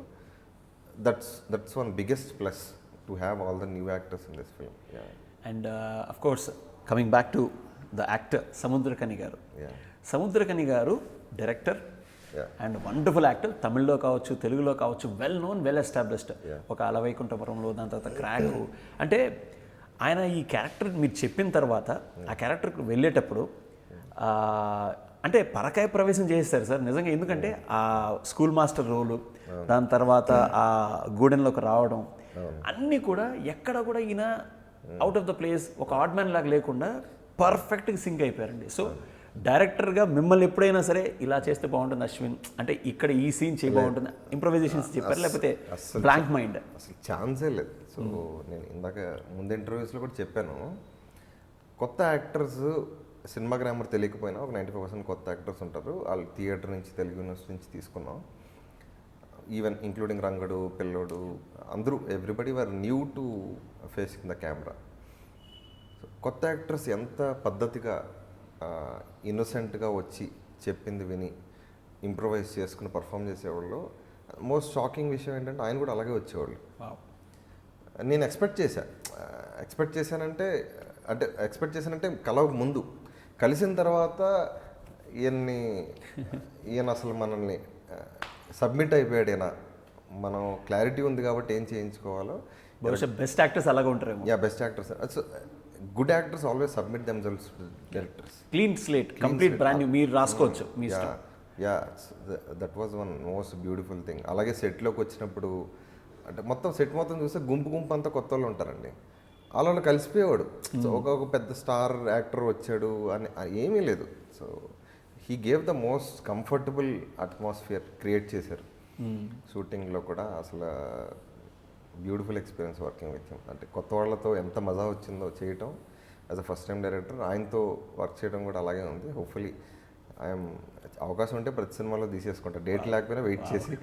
That's one biggest plus to have all the new actors in this film. And of course coming back to the actor Samuthirakani గారు. సముద్రకని గారు డైరెక్టర్ అండ్ వండర్ఫుల్ యాక్టర్. తమిళ్లో కావచ్చు, తెలుగులో కావచ్చు, వెల్ నోన్, వెల్ ఎస్టాబ్లిష్డ్. ఒక అలవైకుంఠపురంలో, దాని తర్వాత క్రాక్. అంటే ఆయన ఈ క్యారెక్టర్ మీరు చెప్పిన తర్వాత ఆ క్యారెక్టర్కి వెళ్ళేటప్పుడు అంటే పరకాయ ప్రవేశం చేస్తారు సార్ నిజంగా. ఎందుకంటే ఆ స్కూల్ మాస్టర్ రోలు, దాని తర్వాత ఆ గూడెంలోకి రావడం, అన్నీ కూడా ఎక్కడ కూడా ఈయన అవుట్ ఆఫ్ ద ప్లేస్, ఒక ఆడ్ మ్యాన్ లాగా లేకుండా పర్ఫెక్ట్గా సింక్ అయిపోయారండి. సో డైరెక్టర్గా మిమ్మల్ని ఎప్పుడైనా సరే ఇలా చేస్తే బాగుంటుంది అశ్విన్, అంటే ఇక్కడ ఈ సీన్ చేయ బాగుంటుంది, ఇంప్రొవైజేషన్స్ చెప్పారు, లేకపోతే బ్లాంక్ మైండ్? అసలు ఛాన్సే లేదు. సో నేను ఇందాక ముందు ఇంటర్వ్యూస్లో కూడా చెప్పాను, కొత్త యాక్టర్స్ సినిమా గ్రామర్ తెలియకపోయినా ఒక 95% కొత్త యాక్టర్స్ ఉంటారు. వాళ్ళు థియేటర్ నుంచి, తెలుగు యూనివర్సిటీ నుంచి తీసుకున్నాం. ఈవెన్ ఇంక్లూడింగ్ రంగడు, పిల్లోడు, అందరూ everybody were new to facing the camera. కొత్త యాక్టర్స్ ఎంత పద్ధతిగా ఇన్నోసెంట్గా వచ్చి చెప్పింది విని ఇంప్రొవైజ్ చేసుకుని పర్ఫామ్ చేసేవాళ్ళు. మోస్ట్ షాకింగ్ విషయం ఏంటంటే ఆయన కూడా అలాగే వచ్చేవాళ్ళు. నేను ఎక్స్పెక్ట్ చేశానంటే కలవక ముందు, కలిసిన తర్వాత ఈయన అసలు మనల్ని సబ్మిట్ అయిపోయాడేనా, మనం క్లారిటీ ఉంది కాబట్టి ఏం చేయించుకోవాలో. బహుశా బెస్ట్ యాక్టర్స్ అలాగే ఉంటారు. Best actors, good actors always submit themselves to directors. Clean slate, complete brand new, మీరు రాసుకోవచ్చు. That was one most beautiful thing. అలాగే సెట్లోకి వచ్చినప్పుడు అంటే సెట్ మొత్తం చూస్తే గుంపు అంతా కొత్త వాళ్ళు ఉంటారండి. వాళ్ళు కలిసిపోయేవాడు. సో ఒక పెద్ద స్టార్ యాక్టర్ వచ్చాడు అని ఏమీ లేదు. So he gave the most comfortable atmosphere create చేశారు షూటింగ్లో కూడా. అసలు beautiful experience working with him. అంటే కొత్త వాళ్ళతో ఎంత మజా వచ్చిందో చేయటం. As a first time director ఆయనతో వర్క్ చేయడం కూడా అలాగే ఉంది. హోప్ఫుల్లీ ఐఎమ్ అవకాశం ఉంటే ప్రతి సినిమాలో తీసేసుకుంటా, డేట్ లేకపోయినా వెయిట్ చేసి.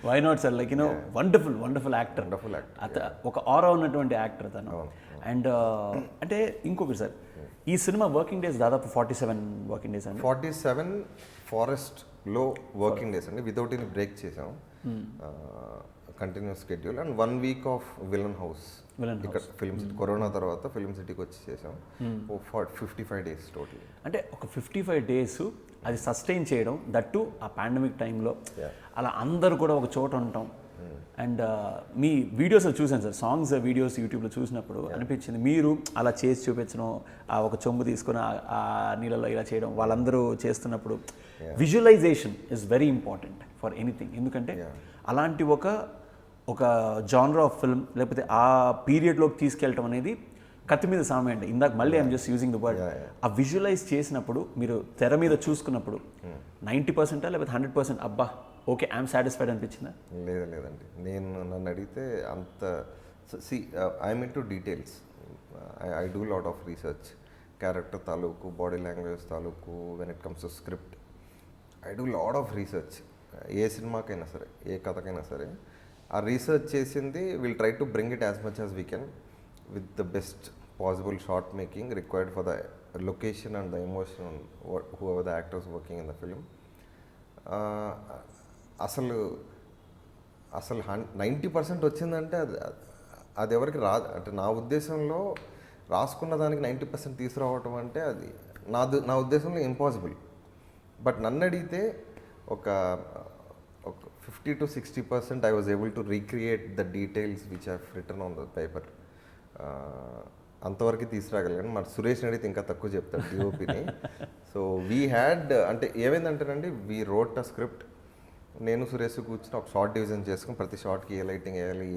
Why not sir, like wonderful actor. ఒక ఆరా ఉన్నటువంటి యాక్టర్ తను. అండ్ అంటే ఇంకొకటి సార్, ఈ సినిమా వర్కింగ్ డేస్ దాదాపు 47 వర్కింగ్ డేస్ అండి. 47 ఫారెస్ట్లో వర్కింగ్ డేస్ అండి, వితౌట్ ఎనీ బ్రేక్ చేసాం. Continuous schedule. And 1 week off villain house ఇక్కడ ఫిల్మ్ సిటీ, కరోనా తర్వాత ఫిల్మ్ సిటీకి వచ్చి చేసాం. 55 డేస్ టోటల్. అంటే ఒక 55 డేస్ అది సస్టైన్ చేయడం, దట్టు ఆ పాండమిక్ టైంలో అలా అందరూ కూడా ఒక చోట ఉంటాం. అండ్ మీ వీడియోస్ చూసాను సార్, సాంగ్స్ వీడియోస్ యూట్యూబ్లో చూసినప్పుడు అనిపించింది, మీరు అలా చేసి చూపించడం, ఆ ఒక చెంబు తీసుకుని ఆ నీళ్ళలో ఇలా చేయడం, వాళ్ళందరూ చేస్తున్నప్పుడు visualisation is very important for anything. ఎందుకంటే అలాంటి ఒక జానర్ ఆఫ్ ఫిల్మ్ లేకపోతే ఆ పీరియడ్లోకి తీసుకెళ్ళటం అనేది కత్తి మీద సామే అండి. ఇందాక మళ్ళీ I'm just using the word. ఆ విజువలైజ్ చేసినప్పుడు మీరు తెర మీద చూసుకున్నప్పుడు 90% లేకపోతే 100% అబ్బా ఓకే ఐఎమ్ సాటిస్ఫైడ్ అనిపించిందా? లేదండి, నన్ను అడిగితే అంత I'm into details. I do lot of research, character తాలూకు, బాడీ లాంగ్వేజ్ తాలూకు, when it comes to script I do lot of research. ఏ సినిమాకైనా సరే, ఏ కథకైనా సరే ఆ రీసెర్చ్ చేసింది will try to bring it as much as we can with the best possible shot making required for the location and the emotion whoever the actors working in the film. అసలు 90% వచ్చిందంటే అది ఎవరికి రాదు. అంటే నా ఉద్దేశంలో రాసుకున్న దానికి 90% తీసుకురావటం అంటే అది నా ఉద్దేశంలో ఇంపాసిబుల్. బట్ నన్ను అడిగితే ఒక 50 to 60% I was able to recreate the details which I've written on the paper. అంతవరకు తీసుకురాగలిగాను. మరి సురేష్ అడిగితే ఇంకా తక్కువ చెప్తాడు డిఓపిని. సో వీ హ్యాడ్ అంటే ఏమైందంటేనండి, వీ రోట్ అ స్క్రిప్ట్. నేను సురేష్ కూర్చుని ఒక షార్ట్ డివిజన్ చేసుకుని ప్రతి షార్ట్కి ఏ లైటింగ్ వేయాలి,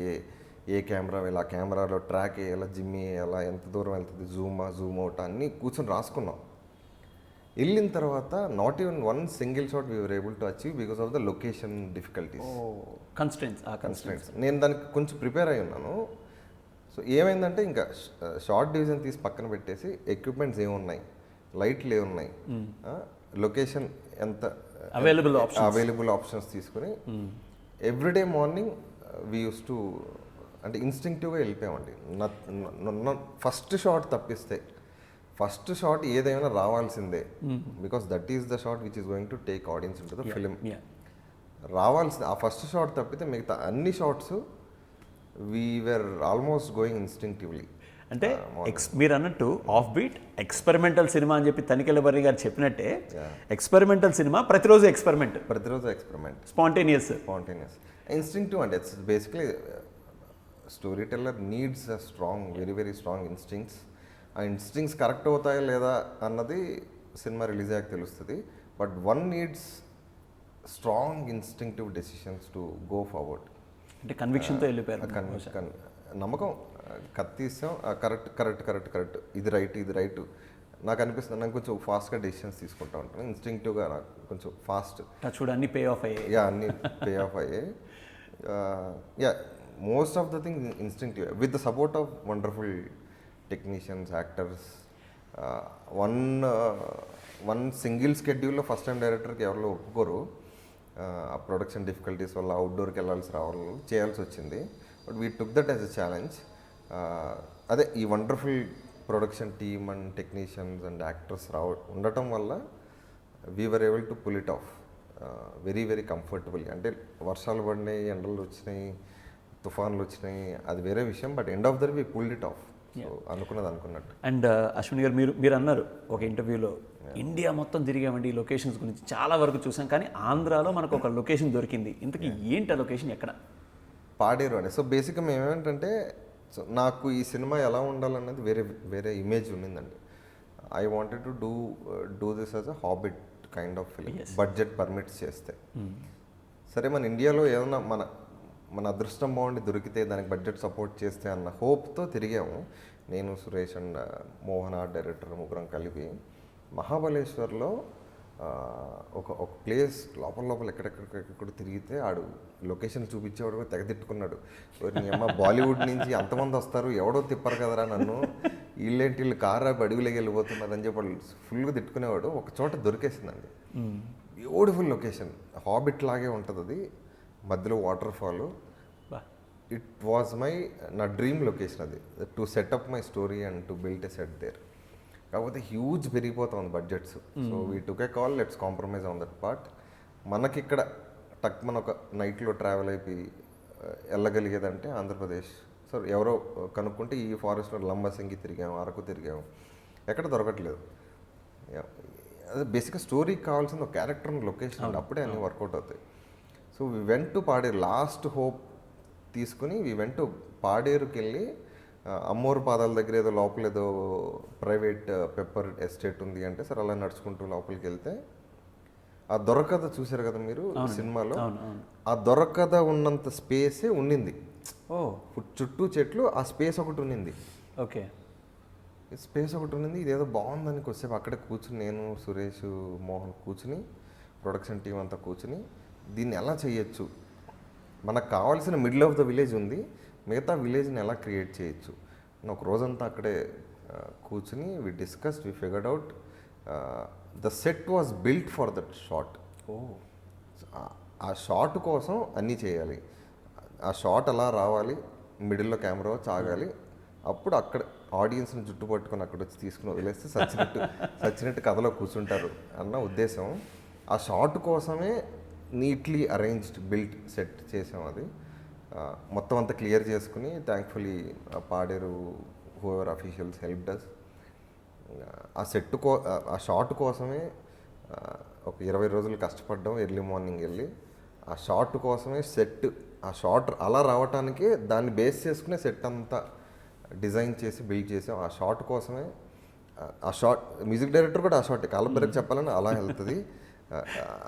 ఏ కెమెరా వేయాలి, ఆ కెమెరాలో ట్రాక్ వేయాలా, జిమ్మి వేయాలా, ఎంత దూరం వెళ్తుంది, జూమ్ అవుట్ అన్నీ కూర్చొని రాసుకున్నాం. వెళ్ళిన తర్వాత not even one single shot we were able to achieve because of the location difficulties, constraints. నేను దానికి కొంచెం ప్రిపేర్ అయి ఉన్నాను. సో ఏమైందంటే ఇంకా షార్ట్ డివిజన్ తీసి పక్కన పెట్టేసి ఎక్విప్మెంట్స్ ఏమున్నాయి, లైట్లు ఏమున్నాయి, లొకేషన్ ఎంత అవైలబుల్ ఆప్షన్స్ తీసుకుని everyday morning we use to అంటే ఇన్స్టింక్టివ్గా వెళ్ళిపోయామండి. ఫస్ట్ షాట్ తప్పిస్తే ఫస్ట్ షాట్ ఏదైనా రావాల్సిందే, because that is the shot which is going to take audience in to the film. రావాల్సింది ఆ ఫస్ట్ షాట్ తప్పితే మిగతా అన్ని shots we're almost going instinctively. అంటే మీరు అన్నట్టు ఆఫ్ బీట్ ఎక్స్పెరిమెంటల్ సినిమా అని చెప్పి తనికెళ్ళ బర్రి గారు చెప్పినట్టే, ఎక్స్పెరిమెంటల్ సినిమా ప్రతిరోజు ఎక్స్పెరిమెంట్, స్పాంటేనియస్ ఇన్స్టింక్టివ్ అంటే it's basically story teller needs a strong, very very strong instincts. ఆ ఇన్స్టింక్ట్స్ కరెక్ట్ అవుతాయా లేదా అన్నది సినిమా రిలీజ్ అయ్యాక తెలుస్తుంది. But one needs strong instinctive decisions to go forward. అంటే కన్విక్షన్తో వెళ్ళిపోయారు. నమ్మకం, కత్తిస్తాం, కరెక్ట్ ఇది రైట్ నాకు అనిపిస్తుంది. నాకు కొంచెం ఫాస్ట్గా డెసిషన్స్ తీసుకుంటా ఉంటాను, ఇన్స్టింక్టివ్గా నాకు కొంచెం ఫాస్ట్. చూడు అన్ని పే ఆఫ్ అయ్యాయి. అన్ని పే ఆఫ్ అయ్యాయి. Most of the thing instinctive with the support of wonderful technicians, actors. One single స్కెడ్యూల్లో ఫస్ట్ టైం డైరెక్టర్కి ఎవరు ఒప్పుకోరు. ఆ ప్రొడక్షన్ డిఫికల్టీస్ వల్ల అవుట్డోర్కి చేయాల్సి వచ్చింది. But we took that as a challenge. అదే ఈ wonderful production team and technicians and actors ఉండటం వల్ల we were able to pull it off very very comfortable. అంటే వర్షాలు పడినాయి, ఎండలు వచ్చినాయి, తుఫాన్లు వచ్చినాయి, అది వేరే విషయం. But end of the day we pulled it of. అనుకున్నట్టు. అండ్ అశ్విని గారు, మీరు అన్నారు ఒక ఇంటర్వ్యూలో, ఇండియా మొత్తం తిరిగామండి ఈ లొకేషన్స్ గురించి చాలా వరకు చూసాం, కానీ ఆంధ్రాలో మనకు ఒక లొకేషన్ దొరికింది. ఇంతకీ ఏంటి ఆ లొకేషన్, ఎక్కడ? పాడేరు అని. సో బేసిక్గా మేము ఏమంటే, సో నాకు ఈ సినిమా ఎలా ఉండాలన్నది వేరే ఇమేజ్ ఉన్నిందండి. I wanted to do this as a Hobbit kind of film, budget permits చేస్తే. సరే, మన ఇండియాలో ఏదన్నా మన అదృష్టం బాగుండి దొరికితే దానికి బడ్జెట్ సపోర్ట్ చేస్తే అన్న హోప్తో తిరిగాము. నేను, Suresh and Mohan, art director, ముగ్గురం కలిపి మహాబలేశ్వర్లో ఒక ప్లేస్ లోపల ఎక్కడెక్కడ తిరిగితే ఆడు లొకేషన్ చూపించేవాడు కూడా తెగతిట్టుకున్నాడు. అమ్మ బాలీవుడ్ నుంచి అంతమంది వస్తారు, ఎవడో తిప్పరు కదరా నన్ను, వీళ్ళు కారు అడవిలోకి వెళ్ళిపోతున్నారు అని చెప్పి వాళ్ళు ఫుల్గా తిట్టుకునేవాడు. ఒక చోట దొరికేసిందండి, బ్యూటిఫుల్ లొకేషన్, హాబిట్ లాగే ఉంటుంది అది, మధ్యలో వాటర్ ఫాల్. ఇట్ వాజ్ నా డ్రీమ్ లొకేషన్ అది, to set up my story and to build a set there. కాకపోతే హ్యూజ్ పెరిగిపోతుంది budgets. So we took a call, let's compromise on that part. మనకిక్కడ మన ఒక నైట్లో ట్రావెల్ అయిపోయి వెళ్ళగలిగేదంటే ఆంధ్రప్రదేశ్. సో ఎవరో కనుక్కుంటే ఈ ఫారెస్ట్లో లంబసింగి తిరిగాము, అరకు తిరిగాము, ఎక్కడ దొరకట్లేదు. అదే బేసిక్గా స్టోరీకి కావాల్సిన ఒక క్యారెక్టర్ లొకేషన్ అండి, అప్పుడే అన్నీ వర్కౌట్ అవుతాయి. So we went to Paderu, last hope తీసుకుని వీ వెంట్ టు పాడేరుకి వెళ్ళి, అమ్మోరు పాదాల దగ్గర ఏదో లోపల ఏదో ప్రైవేట్ పెప్పర్ ఎస్టేట్ ఉంది అంటే, సరే అలా నడుచుకుంటూ లోపలికి వెళ్తే ఆ దొరకద చూసారు కదా మీరు సినిమాలో, ఆ దొరకద ఉన్నంత స్పేసే ఉండింది. చుట్టూ చెట్లు, ఆ స్పేస్ ఒకటి ఉన్నింది. ఓకే, స్పేస్ ఒకటి ఉన్నింది. ఇదేదో బాగుందని కొద్దిసేపు అక్కడే కూర్చుని, నేను, సురేష్, మోహన్ కూర్చుని, ప్రొడక్షన్ టీం అంతా కూర్చుని, దీన్ని ఎలా చేయొచ్చు, మనకు కావాల్సిన మిడిల్ ఆఫ్ ద విలేజ్ ఉంది, మిగతా విలేజ్ని ఎలా క్రియేట్ చేయొచ్చు. ఒక రోజంతా అక్కడే కూర్చుని we discussed, we figured out. The set was built for that shot. ఆ షాట్ కోసం అన్నీ చేయాలి. ఆ షాట్ అలా రావాలి, మిడిల్లో కెమెరా చాగాలి, అప్పుడు అక్కడ ఆడియన్స్ని జుట్టు పట్టుకొని అక్కడ వచ్చి తీసుకుని వదిలేస్తే సచ్చినట్టు కథలో కూర్చుంటారు అన్న ఉద్దేశం. ఆ షాట్ కోసమే నీట్లీ అరేంజ్డ్ బిల్ట్ సెట్ చేసాం. అది మొత్తం అంతా క్లియర్ చేసుకుని, thankfully Paderu whoever officials helped us. ఆ ఆ షాట్ కోసమే ఒక 20 రోజులు కష్టపడ్డాం. ఎర్లీ మార్నింగ్ వెళ్ళి ఆ షాట్ కోసమే ఆ షాట్ అలా రావటానికి దాన్ని బేస్ చేసుకునే సెట్ అంతా డిజైన్ చేసి బిల్డ్ చేసాం. ఆ షాట్ కోసమే ఆ షాట్, మ్యూజిక్ డైరెక్టర్ కూడా ఆ షాట్ కాలబెరకు చెప్పాలని అలా వెళ్తుంది.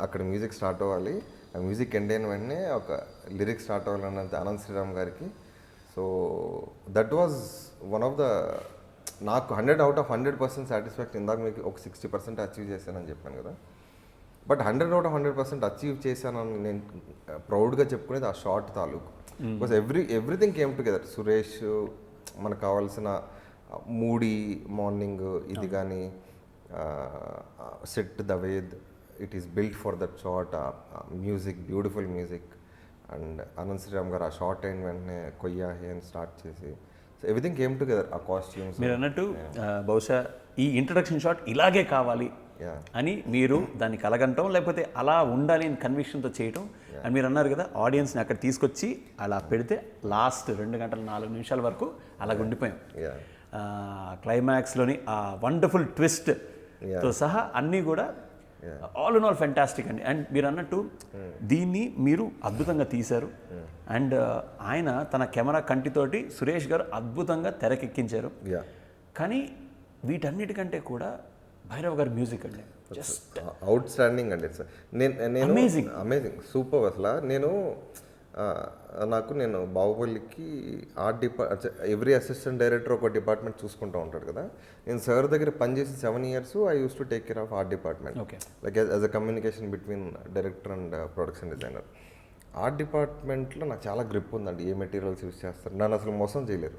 అక్కడ మ్యూజిక్ స్టార్ట్ అవ్వాలి, ఆ మ్యూజిక్ ఎండ్ అయిన వెంటనే ఒక లిరిక్స్ స్టార్ట్ అవ్వాలన్నంత అనంత్ శ్రీరామ్ గారికి. So that was one of the, నాకు 100/100% సాటిస్ఫాక్షన్. ఇందాక మీకు ఒక 60% అచీవ్ చేశానని చెప్పాను కదా, బట్ 100/100% అచీవ్ చేశానని నేను ప్రౌడ్గా చెప్పుకునేది ఆ షార్ట్ తాలూకు. Because everything came together. Suresh మనకు కావాల్సిన మూడీ మార్నింగ్ ఇది కానీ, set the way it is built for that shot, music, beautiful music. And Ananth Sriram garu ఆ షార్ట్ అయిన వెంటనే కొయ్యా హే అని స్టార్ట్ చేసి సో ఎవ్రీథింగ్ కేమ్ టుగెదర్. ఆ కాస్ట్యూమ్స్ మీరు అన్నట్టు బహుశా ఈ ఇంట్రడక్షన్ షాట్ ఇలాగే కావాలి అని మీరు దాన్ని కలగంటం, లేకపోతే అలా ఉండాలి అని కన్విక్షన్తో చేయటం. అని మీరు అన్నారు కదా, ఆడియన్స్ని అక్కడ తీసుకొచ్చి అలా పెడితే లాస్ట్ 2 గంటల 4 నిమిషాల వరకు అలాగ ఉండిపోయాం. క్లైమాక్స్లోని ఆ వండర్ఫుల్ ట్విస్ట్తో సహా అన్నీ కూడా ఆల్ ఇన్ ఆల్ ఫెంటాస్టిక్ అండి. అండ్ మీరు అన్నట్టు దీన్ని మీరు అద్భుతంగా తీశారు. అండ్ ఆయన తన కెమెరా కంటితోటి సురేష్ గారు అద్భుతంగా తెరకెక్కించారు. కానీ వీటన్నిటికంటే కూడా భైరవ్ గారి మ్యూజిక్ అండి జస్ట్ అవుట్ స్టాండింగ్ అండి. నేను అమేజింగ్ సూపర్. అసలు నేను బాహుబలికి ఆర్ట్ ఎవ్రీ అసిస్టెంట్ డైరెక్టర్ ఒక డిపార్ట్మెంట్ చూసుకుంటూ ఉంటాడు కదా. నేను సార్ దగ్గర పనిచేసి 7 years I use to take care of art department, like as a communication between director and production designer. Art డిపార్ట్మెంట్లో నాకు చాలా గ్రిప్ ఉందండి. ఏ మెటీరియల్స్ యూస్ చేస్తారు, నన్ను అసలు మోసం చేయలేరు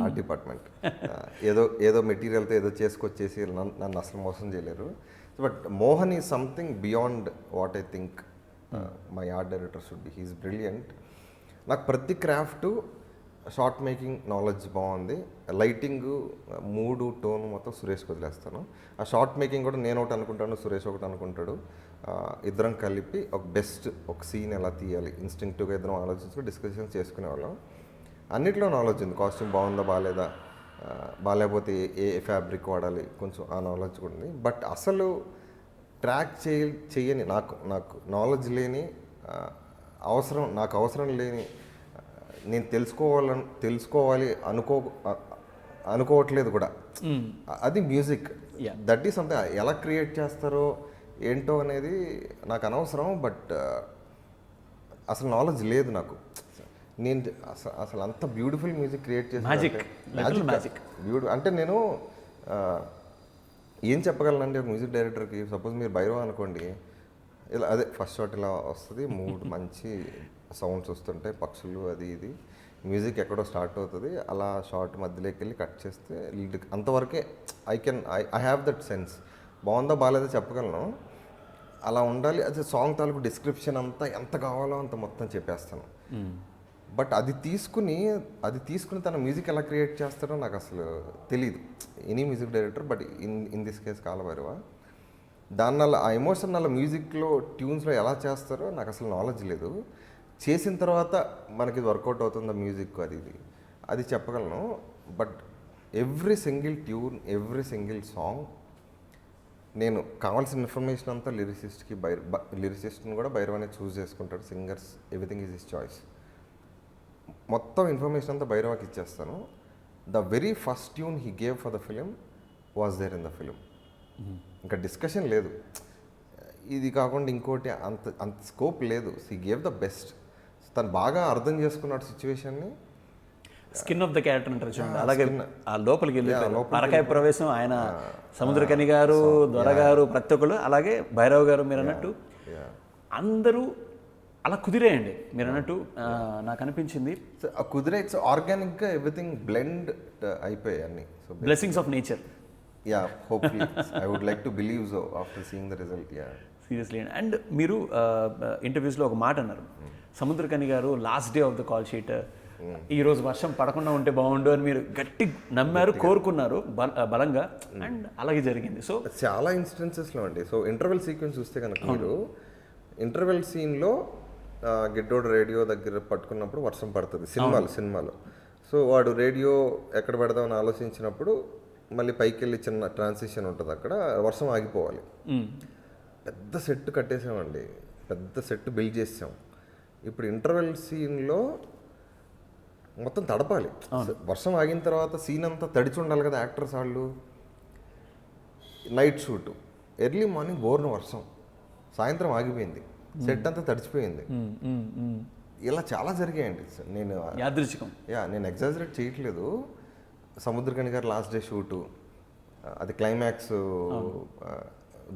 ఆర్ట్ డిపార్ట్మెంట్. ఏదో మెటీరియల్తో ఏదో చేసుకొచ్చేసి నన్ను అసలు మోసం చేయలేరు. But Mohan is something beyond what I think my art director should be. He's brilliant. నాకు ప్రతి క్రాఫ్ట్, షార్ట్ మేకింగ్ నాలెడ్జ్ బాగుంది. లైటింగ్, మూడు, టోన్ మొత్తం సురేష్కి వదిలేస్తాను. ఆ షార్ట్ మేకింగ్ కూడా నేను ఒకటి అనుకుంటాను, సురేష్ ఒకటి అనుకుంటాడు. ఇద్దరం కలిపి ఒక సీన్ ఎలా తీయాలి ఇన్స్టింక్టివ్గా ఇద్దరం ఆలోచించుకుని డిస్కషన్స్ చేసుకునేవాళ్ళం. అన్నిట్లో నాలెడ్జ్ ఉంది. కాస్ట్యూమ్ బాగుందా బాగాలేదా, బాగాలేకపోతే ఏ ఫ్యాబ్రిక్ వాడాలి, కొంచెం ఆ నాలెడ్జ్ కూడా ఉంది. బట్ అసలు ట్రాక్ చేయని నాకు నాలెడ్జ్ లేని, నాకు అవసరం లేని, నేను తెలుసుకోవాలి అనుకోవట్లేదు కూడా, అది మ్యూజిక్. That is something. ఎలా క్రియేట్ చేస్తారో ఏంటో అనేది నాకు అనవసరం. బట్ అసలు నాలెడ్జ్ లేదు నాకు. నేను అసలు అంత బ్యూటిఫుల్ మ్యూజిక్ క్రియేట్ చేసి మ్యాజిక్ బ్యూటిఫుల్ అంటే నేను ఏం చెప్పగలనండి ఒక మ్యూజిక్ డైరెక్టర్కి. సపోజ్ మీరు భైరవ అనుకోండి, ఇలా అదే ఫస్ట్ షాట్ ఇలా వస్తుంది, మూడు మంచి సౌండ్స్ వస్తుంటాయి, పక్షులు, అది ఇది, మ్యూజిక్ ఎక్కడో స్టార్ట్ అవుతుంది, అలా షార్ట్ మధ్యలోకి వెళ్ళి కట్ చేస్తే అంతవరకే ఐ హ్యావ్ దట్ సెన్స్. బాగుందో బాగాలేదో చెప్పగలను, అలా ఉండాలి. అది సాంగ్ తాలూకు డిస్క్రిప్షన్ అంతా ఎంత కావాలో అంత మొత్తం చెప్పేస్తాను. బట్ అది తీసుకుని తన మ్యూజిక్ ఎలా క్రియేట్ చేస్తారో నాకు అసలు తెలియదు, any music director. But in this case Kaala Bhairava దానివల్ల ఆ ఎమోషన్ వల్ల మ్యూజిక్లో ట్యూన్స్లో ఎలా చేస్తారో నాకు అసలు నాలెడ్జ్ లేదు. చేసిన తర్వాత మనకి ఇది వర్కౌట్ అవుతుందా మ్యూజిక్, అది చెప్పగలను. But every single tune, every single song, నేను కావాల్సిన ఇన్ఫర్మేషన్ అంతా లిరిసిస్ట్ని కూడా భైరవనే చూస్ చేసుకుంటాడు. Singers, everything is his choice. మొత్తం ఇన్ఫర్మేషన్ అంతా భైరవకి ఇచ్చేస్తాను. The very first tune he gave for the film was there in the film. ఇంకా డిస్కషన్ లేదు. ఇది కాకుండా ఇంకోటి అంత స్కోప్ లేదు. He gave the best. తను బాగా అర్థం చేసుకున్నాడు సిచ్యువేషన్ని. స్కిన్ ఆఫ్ ద క్యారెక్టర్ అంటారు చూడండి, అలాగే ఆ లోపలికి వెళ్ళి పరకాయ ప్రవేశం, ఆయన సముద్రకని గారు, దొర గారు, ప్రతి ఒక్కళ్ళు, అలాగే భైరవ్ గారు మీరు అన్నట్టు అందరూ అలా కుదిరేయండి. మీరు అన్నట్టు నాకు అనిపించింది కుదిరే. ఇట్స్ ఆర్గానిక్గా ఎవ్రీథింగ్ బ్లెండ్ అయిపోయాయి అన్ని. So blessings of nature. Hopefully I would like to believe so after seeing the result. Seriously. And మీరు ఇంటర్వ్యూస్లో ఒక మాట అన్నారు, Samuthirakani garu last day of the call sheet ఈరోజు వర్షం పడకుండా ఉంటే బాగుండు అని మీరు గట్టి నమ్మారు, కోరుకున్నారు బలంగా. అండ్ అలాగే జరిగింది. సో చాలా ఇన్స్టెన్సెస్లో అండి. సో ఇంటర్వెల్ సీక్వెన్స్ చూస్తే కనుక మీరు ఇంటర్వెల్ సీన్లో గిడ్డోడు రేడియో దగ్గర పట్టుకున్నప్పుడు వర్షం పడుతుంది సినిమాలో. సో వాడు రేడియో ఎక్కడ పెడదామని ఆలోచించినప్పుడు మళ్ళీ పైకి వెళ్ళి చిన్న ట్రాన్సిషన్ ఉంటుంది, అక్కడ వర్షం ఆగిపోవాలి. పెద్ద సెట్ కట్టేసామండి, పెద్ద సెట్ బిల్డ్ చేసాం. ఇప్పుడు ఇంటర్వెల్ సీన్లో మొత్తం తడపాలి. వర్షం ఆగిన తర్వాత సీన్ అంతా తడిచి ఉండాలి కదా యాక్టర్స్ వాళ్ళు. నైట్ షూట్, ఎర్లీ మార్నింగ్ బోర్న వర్షం, సాయంత్రం ఆగిపోయింది, సెట్ అంతా తడిచిపోయింది. ఇలా చాలా జరిగాయండి. నేను యాదృచ్ఛికం, నేను ఎగ్జాజరేట్ చేయట్లేదు. Samuthirakani garu last day shoot, అది క్లైమాక్స్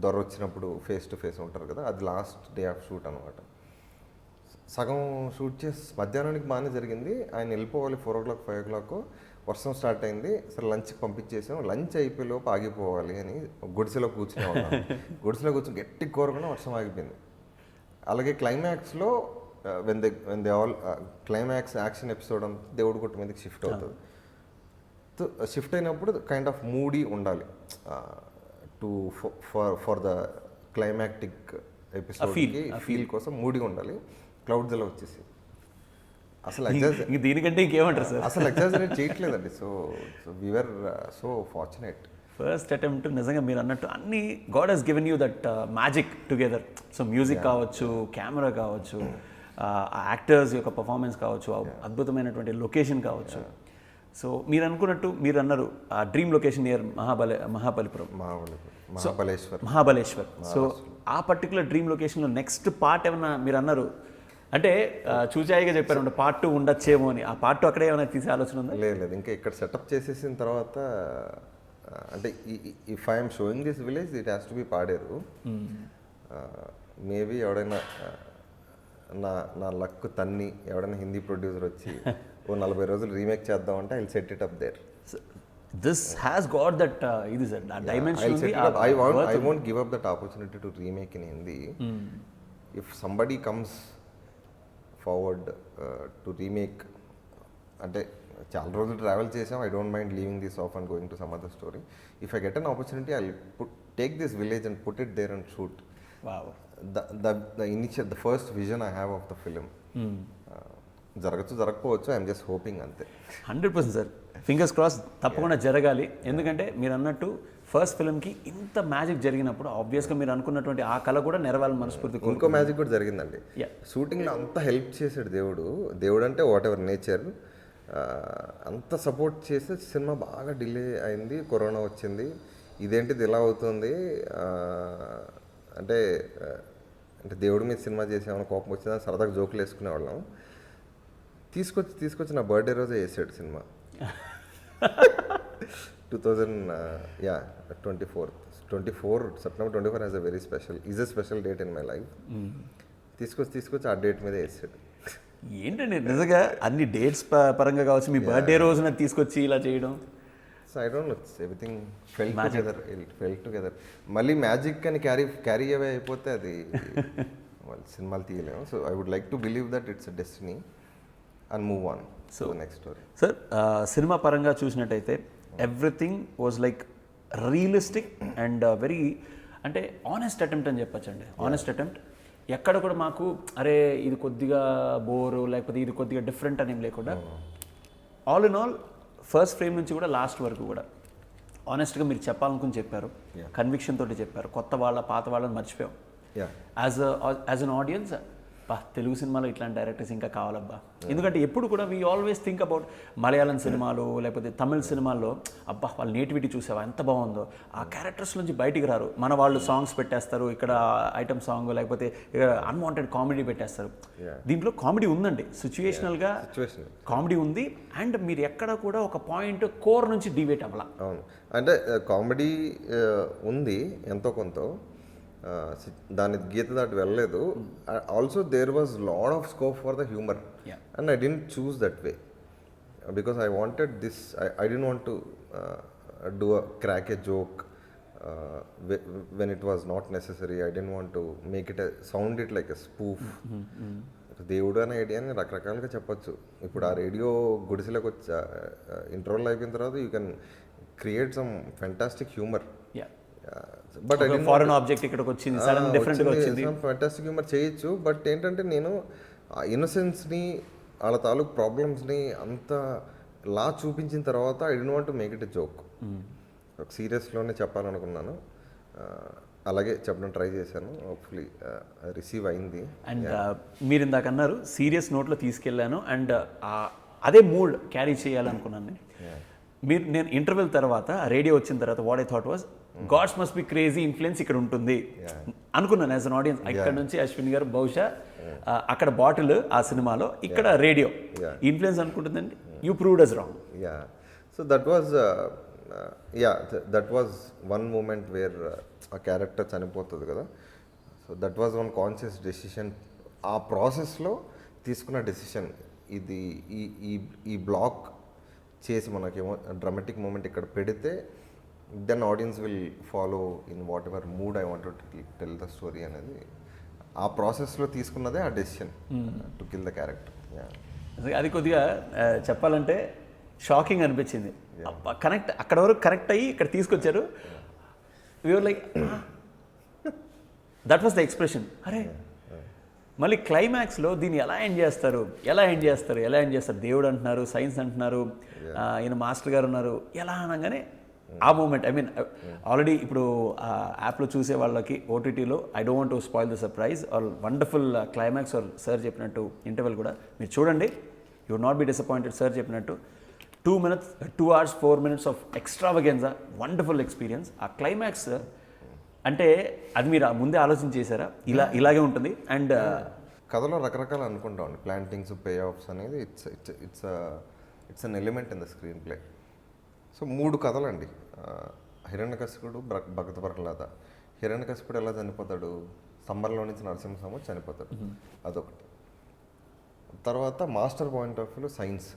దొర వచ్చినప్పుడు ఫేస్ టు ఫేస్ ఉంటారు కదా, అది లాస్ట్ డే ఆఫ్ షూట్ అనమాట. సగం షూట్ చేసి మధ్యాహ్నానికి బాగానే జరిగింది. ఆయన వెళ్ళిపోవాలి 4 o'clock 5 o'clock. వర్షం స్టార్ట్ అయింది, సరే లంచ్కి పంపించేసాం. లంచ్ అయిపోయేలోపు ఆగిపోవాలి అని గుడిసెలో కూర్చునే ఉన్నాం. గుడిసెలో కూర్చొని గట్టి కోరుకున్నా వర్షం ఆగిపోయింది. అలాగే క్లైమాక్స్లో when they all climax action episode అంతా దేవుడి గుట్ట మీదకి షిఫ్ట్ అవుతుంది. షిఫ్ట్ అయినప్పుడు కైండ్ ఆఫ్ మూడీ ఉండాలి టు ఫర్ ద క్లైమాక్టిక్ ఎపిసోడ్కి ఫీల్ కోసం మూడీ ఉండాలి. క్లౌడ్స్ అలా వచ్చేసి అసలు దీనికంటే ఇంకేమంటారు సార్? అసలు ఎగ్జాజరేట్ చేయట్లేదండి. So we're so fortunate. First attempt నిజంగా మీరు అన్నట్టు అన్ని god has given you that magic together. So music కావచ్చు, కెమెరా కావచ్చు, యాక్టర్స్ యొక్క పర్ఫార్మెన్స్ కావచ్చు, అద్భుతమైనటువంటి లొకేషన్ కావచ్చు. సో మీరు అనుకున్నట్టు మీరు అన్నారు dream location near Mahabaleshwar. So ఆ పర్టికులర్ డ్రీమ్ లొకేషన్లో నెక్స్ట్ పార్ట్ ఏమన్నా మీరు అన్నారు అంటే చూచాయిగా చెప్పారు పార్ట్ 2 ఉండొచ్చేమో అని. ఆ పార్ట్ 2 అక్కడే ఏమైనా తీసే ఆలోచన ఉందా? లేదు, ఇంకా ఇక్కడ సెటప్ చేసేసిన తర్వాత అంటే if I'm showing this village it has to B Paderu. Maybe ఎవడైనా నా లక్ తన్ని ఎవడైనా హిందీ ప్రొడ్యూసర్ వచ్చి 40 రోజులు రీమేక్ చేద్దామంటే I will set it up there. This has got that ఇది sir dimension. I won't give up that opportunity to remake in Hindi. If somebody comes forward to remake, అంటే చాలా రోజులు travel చేసాం, I don't mind leaving this off and going to some other story. If I get an opportunity I take this village and put it there and shoot. The first vision I have of the film. జరగచ్చు, జరగకపోవచ్చు, I'm just hoping అంతే. 100% sir, fingers cross, తప్పకుండా జరగాలి. ఎందుకంటే మీరు అన్నట్టు first ఫిల్మ్కి ఇంత magic జరిగినప్పుడు ఆబ్వియస్గా మీరు అనుకున్నటువంటి ఆ కళ కూడా నెరవేరాలని మనస్ఫూర్తి. ఇంకో మ్యాజిక్ కూడా జరిగిందండి షూటింగ్లో. అంత హెల్ప్ చేశాడు దేవుడు అంటే వాట్ ఎవర్ నేచర్, అంత సపోర్ట్ చేస్తే సినిమా బాగా డిలే అయింది, కరోనా వచ్చింది, ఇదేంటిది ఇలా అవుతుంది అంటే దేవుడి మీద సినిమా చేసామని కోపం వచ్చిందని సరదాగా జోకులు వేసుకునేవాళ్ళం. తీసుకొచ్చి నా బర్త్డే రోజే వేసాడు cinema. 24 September 24 has a very special, is a special date in my life. తీసుకొచ్చి ఆ డేట్ మీద వేసాడు. ఏంటండి నిజంగా అన్ని డేట్స్ పరంగా కావచ్చు, మీ బర్త్డే రోజున తీసుకొచ్చి ఇలా చేయడం. So I don't know, everything fell together. మళ్ళీ మ్యాజిక్ అని క్యారీ అవే అయిపోతే అది వాళ్ళు సినిమాలు తీయలేము. So I would like to believe that it's a destiny and move on. So next story. Sir cinema పరంగా చూసినట్టయితే everything was like realistic and very అంటే ఆనెస్ట్ అటెంప్ట్ అని చెప్పచ్చండి. Honest attempt. ఎక్కడ కూడా మాకు అరే ఇది కొద్దిగా బోరు లేకపోతే ఇది కొద్దిగా డిఫరెంట్ అని ఏం లేకుండా all in all first frame నుంచి కూడా లాస్ట్ వరకు కూడా ఆనెస్ట్గా మీరు చెప్పాలనుకుని చెప్పారు, కన్విక్షన్ తోటి చెప్పారు. కొత్త వాళ్ళ పాత వాళ్ళని మర్చిపోయాం. యాజ్ అన్ ఆడియన్స్ తెలుగు సినిమాలో ఇట్లాంటి డైరెక్టర్స్ ఇంకా కావాలబ్బా. ఎందుకంటే ఎప్పుడు కూడా we always think about Malayalam సినిమాలు లేకపోతే తమిళ సినిమాల్లో అబ్బా వాళ్ళ నేటివిటీ చూసావా ఎంత బాగుందో, ఆ క్యారెక్టర్స్ నుంచి బయటికి రారు. మన వాళ్ళు సాంగ్స్ పెట్టేస్తారు, ఇక్కడ ఐటమ్ సాంగ్ లేకపోతే అన్వాంటెడ్ కామెడీ పెట్టేస్తారు. దీంట్లో కామెడీ ఉందండి, సిచ్యువేషనల్గా కామెడీ ఉంది. అండ్ మీరు ఎక్కడ కూడా ఒక పాయింట్ కోర్ నుంచి డివేట్ అవ్వాల. అవును, అంటే కామెడీ ఉంది ఎంతో కొంత, దాని గీత దాటి వెళ్ళలేదు. Also there was lot of scope for the humour and I didn't choose that way because I wanted this. I didn't want to do crack a joke when it was not necessary. I didn't want to make it sound it like a spoof. దేవుడు అనే ఐడియాని రకరకాలుగా చెప్పొచ్చు. ఇప్పుడు ఆ radio గుడిసెలోకి వచ్చి interval అయిపోయిన తర్వాత you can create some fantastic humour. But foreign object ఇక్కడికి వచ్చింది, సడన్ డిఫరెంట్ గా వచ్చింది, ఫెంటాస్టిక్ హ్యూమర్ చేయొచ్చు. బట్ ఏంటంటే నేను ఆ ఇన్నోసెన్స్ని వాళ్ళ తాలూకు ప్రాబ్లమ్స్ని అంత లా చూపించిన తర్వాత I don't want to make it a joke. ఒక సీరియస్లోనే చెప్పాలనుకున్నాను, అలాగే చెప్పడం ట్రై చేశాను. హోప్ఫుల్లీ రిసీవ్ అయింది. అండ్ మీరు ఇందాక అన్నారు సీరియస్ నోట్లో తీసుకెళ్ళాను అండ్ అదే మూడ్ క్యారీ చేయాలనుకున్నాను. మీరు నేను ఇంటర్వ్యూల తర్వాత రేడియో వచ్చిన తర్వాత what I thought was God's must be crazy influence ఇక్కడ ఉంటుంది అనుకున్నాను యాజ్ అన్ ఆడియన్స్. ఇక్కడ నుంచి అశ్విన్ గారు బహుశా అక్కడ బాటిల్ ఆ సినిమాలో, ఇక్కడ రేడియో ఇన్ఫ్లుయెన్స్ అనుకుంటుందండి. You proved us wrong. So that was one moment where ఆ క్యారెక్టర్ చనిపోతుంది కదా. So that was one conscious decision. ఆ ప్రాసెస్లో తీసుకున్న డెసిషన్ ఇది. ఈ బ్లాక్ చేసి మనకేమో డ్రామాటిక్ మూమెంట్ ఇక్కడ పెడితే then audience will follow in whatever mood I want to tell the story అనేది ఆ ప్రాసెస్లో తీసుకున్నదే ఆ decision to kill the character. అది కొద్దిగా చెప్పాలంటే షాకింగ్ అనిపించింది. కనెక్ట్ అక్కడ వరకు కనెక్ట్ అయ్యి ఇక్కడ తీసుకొచ్చారు. You're like that was the expression. అరే మళ్ళీ క్లైమాక్స్లో దీన్ని ఎలా ఎండ్ చేస్తారు, దేవుడు అంటున్నారు, సైన్స్ అంటున్నారు, ఈయన మాస్టర్ గారు ఉన్నారు, ఎలా అనగానే ఆ మూమెంట్ ఐ మీన్ ఆల్రెడీ ఇప్పుడు యాప్లో చూసే వాళ్ళకి ఓటీటీలో I don't want to spoil the surprise or wonderful climax or sir చెప్పినట్టు ఇంటర్వెల్ కూడా మీరు చూడండి, you would not be disappointed. Sir చెప్పినట్టు 2 hours 4 minutes of extravaganza, wonderful experience. ఆ క్లైమాక్స్ అంటే అది మీరు ముందే ఆలోచన చేశారా ఇలాగే ఉంటుంది? అండ్ కథలో రకరకాలు అనుకుంటామండి, ప్లాంటింగ్స్, పే ఆఫ్స్ అనేది it's an element in the screen play. So 3 కథలండి. హిరణ్యకశిపుడు, భగత ప్రహ్లాద. హిరణ్యకశిపుడు ఎలా చనిపోతాడు, స్తంభంలో నుంచి నరసింహస్వామి చనిపోతాడు, అదొకటి. తర్వాత మాస్టర్ పాయింట్ ఆఫ్ వ్యూలో సైన్స్,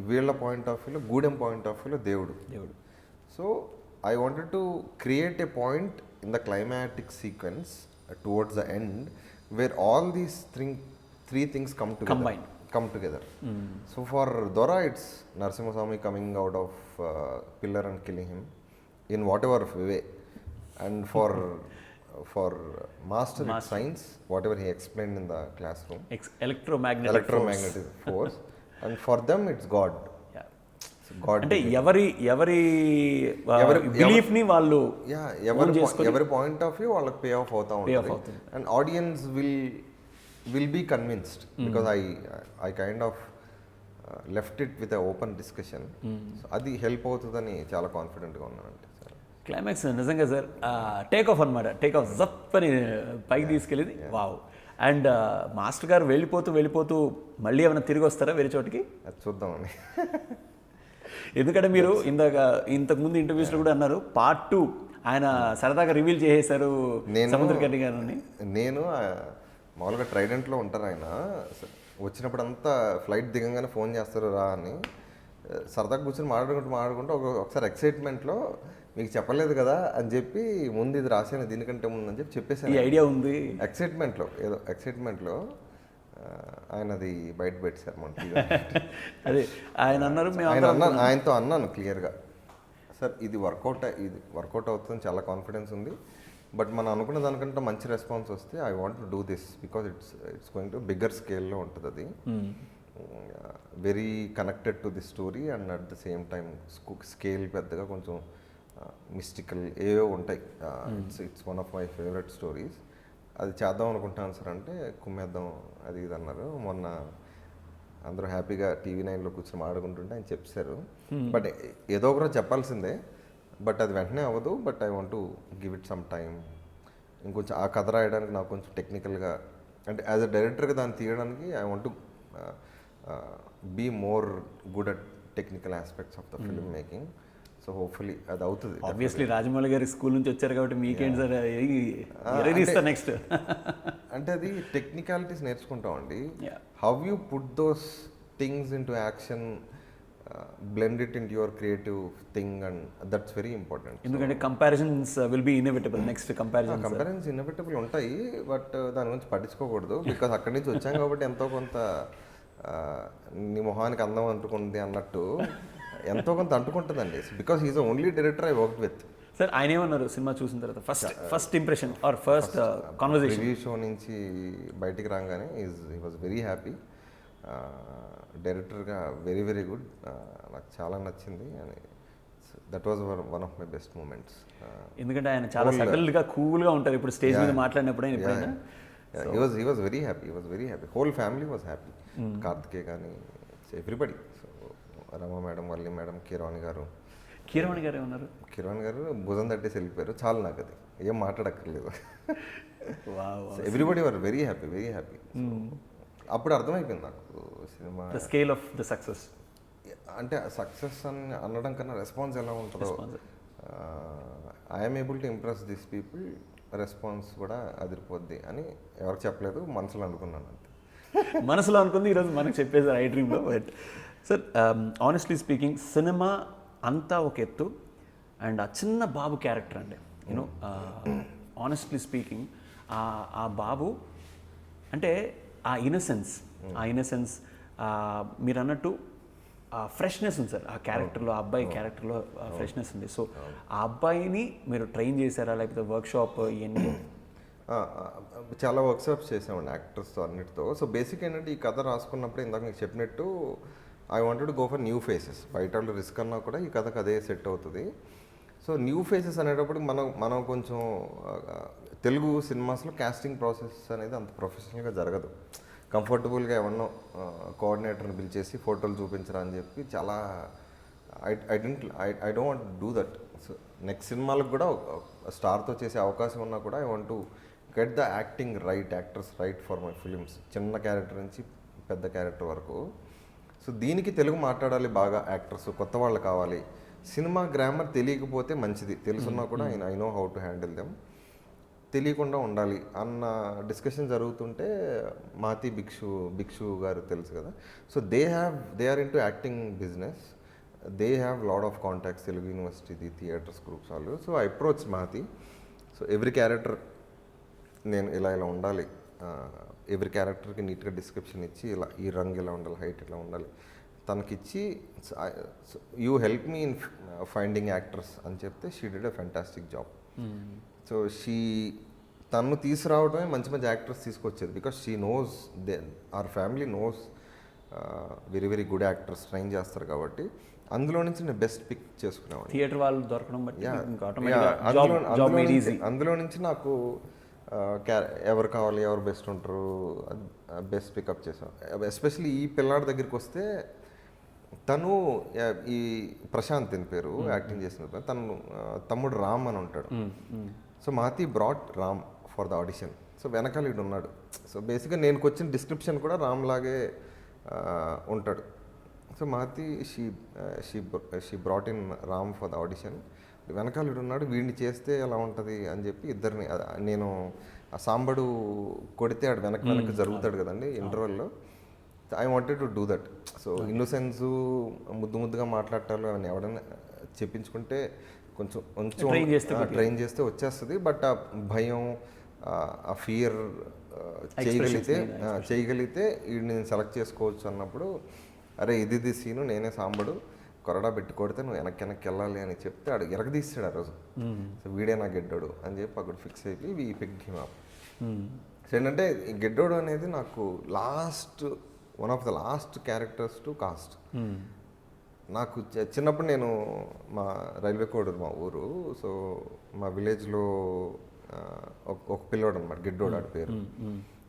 వీళ్ళ పాయింట్ ఆఫ్ వ్యూలో, గూడెం పాయింట్ ఆఫ్ వ్యూలో దేవుడు. So I wanted to create a point in the climatic sequence towards the end where all these three things come together. So for Dora, it's Narasimha Swami coming out of pillar and killing him in whatever way, and for Master it's science, whatever he explained in the classroom, electromagnetic force, and for them it's God. అంటే ఎవరి belief ని వాళ్ళు ఎవరి point of view వాళ్ళకి pay off అవుతా ఉంటుంది, and audience will be convinced because I kind of left it with open discussion. అది help అవుతుందని చాలా కాన్ఫిడెంట్గా ఉన్నానండి. క్లైమాక్స్ నిజంగా సార్ టేక్ ఆఫ్ అనమాట, టేక్ ఆఫ్ జప్ అని పైకి తీసుకెళ్ళింది. వావ్. అండ్ మాస్టర్ గారు వెళ్ళిపోతూ మళ్ళీ ఏమైనా తిరిగి వస్తారా వేరే చోటికి? అది చూద్దామని. ఎందుకంటే మీరు ఇంతకుముందు ఇంటర్వ్యూస్లో కూడా అన్నారు పార్ట్ 2 ఆయన సరదాగా రివీల్ చేసేశారు సముద్రకర్ణి గారిని. నేను మామూలుగా ట్రైడెంట్లో ఉంటారు ఆయన, వచ్చినప్పుడు అంతా ఫ్లైట్ దిగంగానే ఫోన్ చేస్తారు రా అని, సరదాగా కూర్చొని మాట్లాడుకుంటూ ఒకసారి ఎక్సైట్మెంట్లో మీకు చెప్పలేదు కదా అని చెప్పి ముందు ఇది రాసాను దీనికంటే ముందు అని చెప్పేసాను. ఈ ఐడియా ఉంది ఎక్సైట్మెంట్లో ఆయన అది బయట పెట్టారు మన అదే ఆయన అన్నారు. ఆయనతో అన్నాను క్లియర్గా, సార్ ఇది వర్కౌట్ అవుతుంది, చాలా కాన్ఫిడెన్స్ ఉంది, బట్ మనం అనుకున్న దానికంటే మంచి రెస్పాన్స్ వస్తే I want to do this because it's going to bigger స్కేల్లో ఉంటుంది అది, very connected to the story and at the same time scale పెద్దగా కొంచెం మిస్టికల్ ఏవో ఉంటాయి. It's one of my favourite stories. అది చేద్దాం అనుకుంటాను సార్ అంటే కుమ్మేద్దాం అది ఇది అన్నారు. మొన్న అందరూ హ్యాపీగా TV9లో కూర్చొని మాట్లాడుకుంటుంటే ఆయన చెప్పారు, బట్ ఏదో ఒకరోజు చెప్పాల్సిందే, బట్ అది వెంటనే అవ్వదు, but I want to give it some time. ఇంకొంచెం ఆ కథ రాయడానికి నాకు కొంచెం టెక్నికల్గా అంటే యాజ్ అ డైరెక్టర్గా దాన్ని తీయడానికి I want to be more good at technical aspects of the film making. So hopefully అది అవుతుంది. ఆబ్వియస్లీ రాజమౌళి గారి స్కూల్ నుంచి వచ్చారు కాబట్టి మీకేంటి సార్ నెక్స్ట్ అంటే అది టెక్నికాలిటీస్ నేర్చుకుంటామండి. How you put those things into action, blend it in your creative thing, and that's very important. ఎందుకంటే comparisons will be inevitable. Next comparisons inevitable ఉంటాయి, బట్ దాని గురించి పట్టించుకోకూడదు బికాస్ అక్కడి నుంచి వచ్చాం కాబట్టి ఎంతో కొంత నీ మొహానికి అందం అంటుకుంది అన్నట్టు ఎంతో కొంత అంటుకుంటుందండి, because he's the only director I work with. Sir ఆయన ఏమన్నారు సినిమా చూసిన తర్వాత first impression or first conversation? Review show నుంచి బయటికి రాగానే హీ వాజ్ వెరీ హ్యాపీ. డైరెక్టర్గా వెరీ వెరీ గుడ్, నాకు చాలా నచ్చింది అని. That was one of my best moments. ఎందుకంటే ఆయన చాలా సటిల్గా కూల్గా ఉంటారు ఇప్పుడు స్టేజ్ మీద మాట్లాడినప్పుడు. He was very happy, whole family was happy. Karthikeya కానీ everybody. So Rama madam, Valli madam, Keeravani గారు ఉన్నారు. కిరణ్ గారు భుజం తట్టేసి వెళ్ళిపోయారు, చాలు నాకు అది ఏం మాట్లాడక్కర్లేదు. Everybody were very happy. అప్పుడు అర్థమైపోయింది నాకు cinema scale of the success. అంటే సక్సెస్ అని అనడం కన్నా రెస్పాన్స్ ఎలా ఉంటుందో, I'm able to impress this people, response కూడా అదిరిపోద్ది అని ఎవరికి చెప్పలేదు, మనసులో అనుకున్నాను అంతే. మనసులో అనుకుంది ఈరోజు మనకు చెప్పేసారు ఐ డ్రీమ్లో. But sir honestly speaking cinema అంతా ఒక ఎత్తు అండ్ ఆ చిన్న బాబు క్యారెక్టర్ అండి యూనో ఆనెస్ట్లీ స్పీకింగ్ ఆ బాబు అంటే ఆ ఇన్నసెన్స్ మీరు అన్నట్టు ఫ్రెష్నెస్ ఉంది సార్ ఆ క్యారెక్టర్లో, ఆ అబ్బాయి క్యారెక్టర్లో ఫ్రెష్నెస్ ఉంది. సో ఆ అబ్బాయిని మీరు ట్రైన్ చేశారా లేకపోతే వర్క్షాప్ ఇవన్నీ? చాలా వర్క్షాప్స్ చేసామండి యాక్టర్స్తో అన్నిటితో. సో బేసిక్ ఏంటంటే ఈ కథ రాసుకున్నప్పుడు ఇందాక మీకు చెప్పినట్టు I wanted to go for new faces. బయట వాళ్ళు రిస్క్ అన్నా కూడా ఈ కథకు అదే సెట్ అవుతుంది. సో న్యూ ఫేసెస్ అనేటప్పుడు మనం కొంచెం తెలుగు సినిమాస్లో కాస్టింగ్ ప్రాసెస్ అనేది అంత ప్రొఫెషనల్గా జరగదు. కంఫర్టబుల్గా ఎవరినో కోఆర్డినేటర్ని పిలిచేసి ఫోటోలు చూపించరా అని చెప్పి చాలా I don't want do that. So next సినిమాలకు కూడా స్టార్తో చేసే అవకాశం ఉన్నా కూడా I want to get the acting right, actors right for my films, చిన్న క్యారెక్టర్ నుంచి పెద్ద క్యారెక్టర్ వరకు. సో దీనికి తెలుగు మాట్లాడాలి బాగా యాక్టర్స్, కొత్త వాళ్ళు కావాలి. సినిమా గ్రామర్ తెలియకపోతే మంచిది, తెలుసున్నా కూడా I know how to handle them, తెలియకుండా ఉండాలి అన్న డిస్కషన్ జరుగుతుంటే మాతి భిక్షు గారు తెలుసు కదా. So they are into acting business, they have lot of contacts, Telugu university theatres groups వాళ్ళు. So I approach Mathi. So every character నేను ఇలా ఉండాలి, ఎవ్రీ క్యారెక్టర్కి నీట్గా డిస్క్రిప్షన్ ఇచ్చి ఇలా ఈ రంగు ఇలా ఉండాలి, హైట్ ఇలా ఉండాలి తనకిచ్చి you help me in finding actors అని చెప్తే she did a fantastic job. So తను తీసుకురావడమే మంచి మంచి యాక్టర్స్ తీసుకొచ్చేది. Because she knows or family knows very very good actors train చేస్తారు కాబట్టి అందులో నుంచి నేను బెస్ట్ పిక్ చేసుకునేవాడిని. థియేటర్ వాళ్ళు దొరకడం బట్టి అందులో నుంచి నాకు ఎవరు కావాలి, ఎవరు బెస్ట్ ఉంటారు, బెస్ట్ పికప్ చేసాం. ఎస్పెషల్లీ ఈ పిల్లాడి దగ్గరికి వస్తే తను ఈ ప్రశాంత్ అని పేరు యాక్టింగ్ చేసిన తను తమ్ముడు రామ్ అని ఉంటాడు. So Mathi brought Ram for the audition. So వెనకాల ఇడు ఉన్నాడు. సో బేసిక్గా నేను వచ్చిన డిస్క్రిప్షన్ కూడా రామ్ లాగే ఉంటాడు. So Mathi she brought in Ram for the audition. వెనకాల ఇడు ఉన్నాడు, వీడిని చేస్తే ఎలా ఉంటుంది అని చెప్పి ఇద్దరిని నేను ఆ సాంబడు కొడితే ఆడు వెనక జరుగుతాడు కదండి ఇంటర్వెల్లో. I wanted to do that. So innocence ముద్దుగా మాట్లాడటాలు అవన్నీ ఎవడైనా చెప్పించుకుంటే కొంచెం ట్రైన్ చేస్తే వచ్చేస్తుంది. బట్ ఆ భయం, ఆ ఫియర్ చేయగలిగితే వీడిని నేను సెలెక్ట్ చేసుకోవచ్చు అన్నప్పుడు అరే ఇది సీను నేనే సాంబడు కొరడా పెట్టి కొడితే నువ్వు వెనక్కి వెళ్ళాలి అని చెప్తే ఆడు ఎరగదీస్తాడు ఆ రోజు. సో వీడే నా గెడ్డోడు అని చెప్పి అక్కడ ఫిక్స్ అయిపోయి we pick him up. So ఏంటంటే ఈ గెడ్డోడు అనేది నాకు one of the last characters to cast. నాకు చిన్నప్పుడు నేను మా రైల్వే కోడూరు మా ఊరు. సో మా విలేజ్లో ఒక పిల్లోడు అనమాట గెడ్డోడు ఆడి పేరు.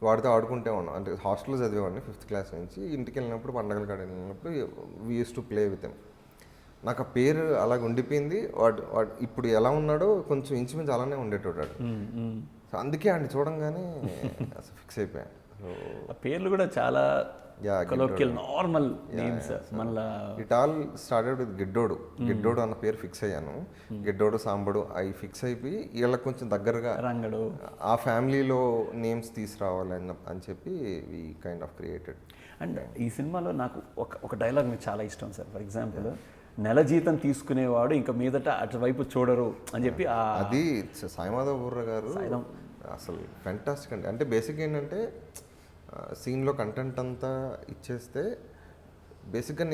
వాడితో ఆడుకుంటే ఉన్నాం. అంటే హాస్టల్లో చదివేవాడిని 5th క్లాస్ నుంచి. ఇంటికి వెళ్ళినప్పుడు పండగల కాడ వెళ్ళినప్పుడు we use to play with him. నాకు ఆ పేరు అలాగ ఉండిపోయింది. వాడు ఇప్పుడు ఎలా ఉన్నాడో కొంచెం ఇంచుమించు అలానే ఉండేటోడాడు. సో అందుకే ఆడిని చూడంగానే అసలు ఫిక్స్ అయిపోయాను. సో పేర్లు కూడా చాలా నార్మల్ నేమ్స్. మళ్ళీ ఇట్ ఆల్ స్టార్టెడ్ విత్ గిడ్డోడు అన్న పేరు ఫిక్స్ అయ్యాను. గిడ్డోడు సాంబడు అవి ఫిక్స్ అయిపోయి వీళ్ళకి కొంచెం దగ్గరగా రంగడు ఆ ఫ్యామిలీలో నేమ్స్ తీసుకురావాలి అని చెప్పి we kind of created. And ఈ సినిమాలో నాకు ఒక డైలాగ్ మీకు చాలా ఇష్టం సార్. ఫర్ ఎగ్జాంపుల్ నెల జీతం తీసుకునేవాడు ఇంకా మీదట అటువైపు చూడరు అని చెప్పి అది సాయిమాధవ్ బుర్ర గారు అసలు ఫెంటాస్టిక్ అండి. అంటే బేసిక్ ఏంటంటే సీన్లో కంటెంట్ అంతా ఇచ్చేస్తే బేసిక్గా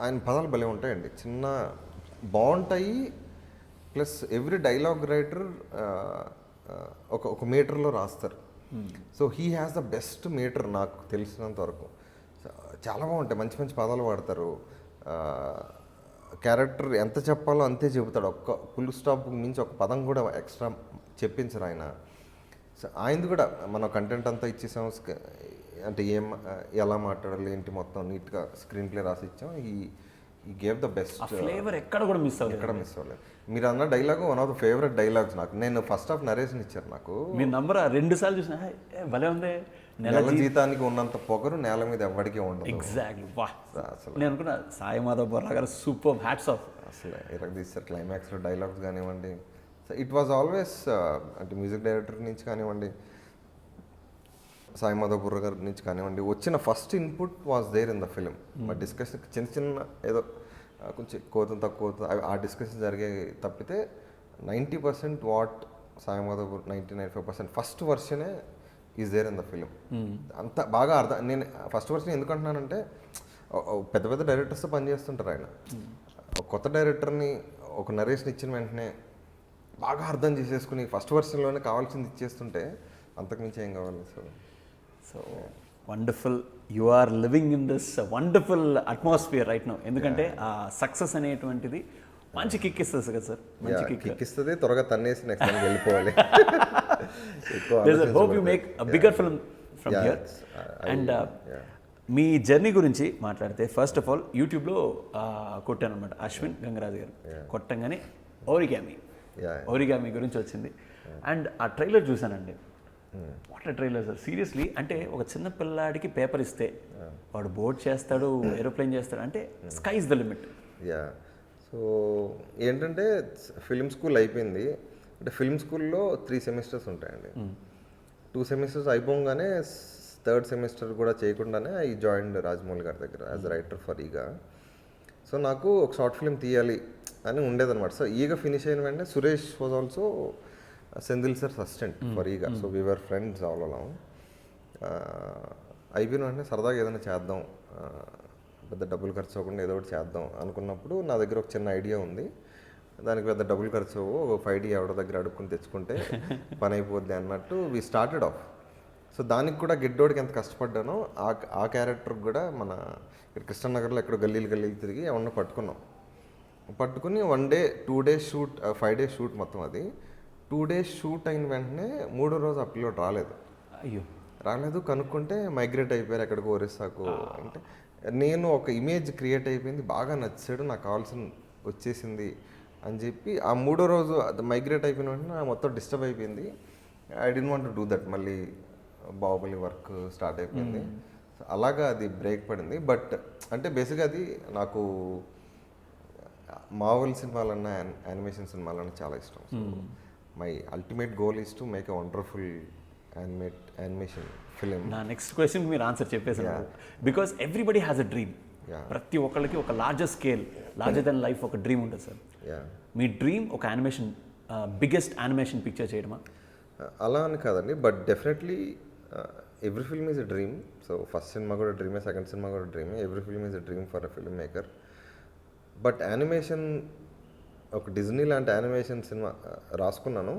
ఆయన పదాలు భలే ఉంటాయండి, చిన్న బాగుంటాయి. ప్లస్ ఎవ్రీ డైలాగ్ రైటర్ ఒక మీటర్లో రాస్తారు. So he has the best meter నాకు తెలిసినంత వరకు. చాలా బాగుంటాయి, మంచి మంచి పదాలు వాడతారు. క్యారెక్టర్ ఎంత చెప్పాలో అంతే చెబుతాడు. ఒక్క ఫుల్ స్టాప్ మించి ఒక పదం కూడా ఎక్స్ట్రా చెప్పించరు ఆయన. సో ఆయనది కూడా మనం కంటెంట్ అంతా ఇచ్చేసాం, అంటే ఎలా మాట్లాడాలి ఏంటి మొత్తం నీట్గా స్క్రీన్ ప్లే రాసి ఇచ్చాం. ఈ గేవ్ ద బెస్ట్ ఫ్లేవర్. ఎక్కడ కూడా మిస్ అవ్వలేదు. మీరు అన్న dialogue one of the favourite dialogues నాకు. నేను ఫస్ట్ హాఫ్ నరేషన్ ఇచ్చారు నాకు. మీ నంబర్ 2 సార్లు చూసిన భలే ఉంది. నెల జీతానికి ఉన్నంత పొగరు నేల మీద ఎవరికి ఉండదు. ఎగ్జాక్ట్లీ. వా అసలు నేను అనుకున్నా సాయిమాధవ్ బుర్రా గారు సూపర్, హ్యాట్స్ ఆఫ్. అసలు తీస్తారు క్లైమాక్స్లో డైలాగ్స్ కానివ్వండి. సో ఇట్ వాజ్ ఆల్వేస్ అంటే మ్యూజిక్ డైరెక్టర్ నుంచి కానివ్వండి సాయి మాధవ్ బుర్ర గారి నుంచి కానివ్వండి, వచ్చిన first input was there in the film. మా డిస్కషన్ చిన్న చిన్న ఏదో కొంచెం ఎక్కువ అవుతుంది తక్కువ అవుతుంది ఆ డిస్కషన్ జరిగే తప్పితే 90% వాట్ సాయి మాధవ్ 95% ఫస్ట్ వర్షనే is there in the film. అంత బాగా నేను ఫస్ట్ వర్షన్ ఎందుకు అంటున్నానంటే పెద్ద పెద్ద డైరెక్టర్స్తో పనిచేస్తుంటారు ఆయన. ఒక కొత్త డైరెక్టర్ని ఒక నరేషన్ ఇచ్చిన వెంటనే బాగా అర్థం చేసేసుకుని ఫస్ట్ వర్షన్లోనే కావాల్సింది ఇచ్చేస్తుంటే అంతకుమించి ఏం కావాలి. So wonderful, you are living in this wonderful atmosphere right now. ఎందుకంటే ఆ సక్సెస్ అనేటువంటిది మంచి కిక్ ఇస్తుంది కదా సార్, మంచి కిక్ ఇస్తుంది. త్వరగా తన్నేసి నెక్స్ట్ టైం వెళ్ళిపోవాలి. Hope you make a bigger film from here. And me journey గురించి మాట్లాడితే ఫస్ట్ ఆఫ్ ఆల్ యూట్యూబ్లో కొట్టాను అనమాట, అశ్విన్ గంగరాజు గారు కొట్టంగానే ఓరిగామి గురించి వచ్చింది. అండ్ ఆ ట్రైలర్ చూసానండి, what a trailer sir, seriously. అంటే ఒక చిన్న పిల్లాడికి పేపర్ ఇస్తే వాడు బోట్ చేస్తాడు, ఏరోప్లేన్ చేస్తాడు, అంటే sky is the limit. Yeah, so ఏంటంటే ఫిలిం స్కూల్ అయిపోయింది. అంటే ఫిలిం స్కూల్లో 3 సెమిస్టర్స్ ఉంటాయండి. 2 సెమిస్టర్స్ అయిపోగానే 3rd సెమిస్టర్ కూడా చేయకుండానే ఐ జాయిన్డ్ రాజమౌళి గారి దగ్గర as writer for Eega. So నాకు ఒక షార్ట్ ఫిల్మ్ తీయాలి అని ఉండేదన్నమాట. సో ఈగా ఫినిష్ అయిన వెంటనే Suresh was also Senthil sir's assistant for Eega. So we were friends all along. అయిపోయిన వెంటనే సరదాగా ఏదైనా చేద్దాం, పెద్ద డబ్బులు ఖర్చు అవ్వకుండా ఏదో ఒకటి చేద్దాం అనుకున్నప్పుడు నా దగ్గర ఒక చిన్న ఐడియా ఉంది. దానికి పెద్ద డబ్బులు ఖర్చు అవ్వు, ఒక 5D ఎవరి దగ్గర అడుక్కుని తెచ్చుకుంటే పని అయిపోద్ది అన్నట్టు వీ స్టార్టెడ్ ఆఫ్. సో దానికి కూడా గిడ్డోడికి ఎంత కష్టపడ్డానో ఆ క్యారెక్టర్కి కూడా మన ఇక్కడ కృష్ణనగర్లో ఎక్కడో గల్లీలు తిరిగి ఏమన్నా పట్టుకుని 1 day 2 days shoot, 5 days shoot మొత్తం. అది 2 డేస్ షూట్ అయిన వెంటనే 3వ రోజు ఆ పిల్లోడు రాలేదు. కనుక్కుంటే మైగ్రేట్ అయిపోయారు ఎక్కడికో ఒరిస్సాకు. అంటే నేను ఒక ఇమేజ్ క్రియేట్ అయిపోయింది, బాగా నచ్చాడు, నాకు కావాల్సిన వచ్చేసింది అని చెప్పి ఆ 3వ రోజు మైగ్రేట్ అయిపోయిన వెంటనే మొత్తం డిస్టర్బ్ అయిపోయింది. I don't want to do that. మళ్ళీ బాహుబలి వర్క్ స్టార్ట్ అయిపోయింది. అలాగా అది బ్రేక్ పడింది. బట్ అంటే బేసిక్గా అది నాకు మార్వెల్ సినిమాలన్నా యానిమేషన్ సినిమాలన్నా చాలా ఇష్టం. So my ultimate goal is to make a wonderful animation film. నా నెక్స్ట్ క్వశ్చన్ మీరు ఆన్సర్ చెప్పేసారు. Because everybody has a dream. ప్రతి ఒక్కళ్ళకి ఒక larger scale, larger than life ఒక డ్రీమ్ ఉంటుంది సార్. మీ డ్రీమ్ ఒక యానిమేషన్, బిగ్గెస్ట్ యానిమేషన్ పిక్చర్ చేయడమా? అలా అని కాదండి, but definitely every film is a dream. So first cinema కూడా డ్రీమే, సెకండ్ సినిమా కూడా డ్రీమే. Every film is a dream for a filmmaker. But animation, ఒక డిజ్నీ లాంటి యానిమేషన్ సినిమా రాసుకున్నాను.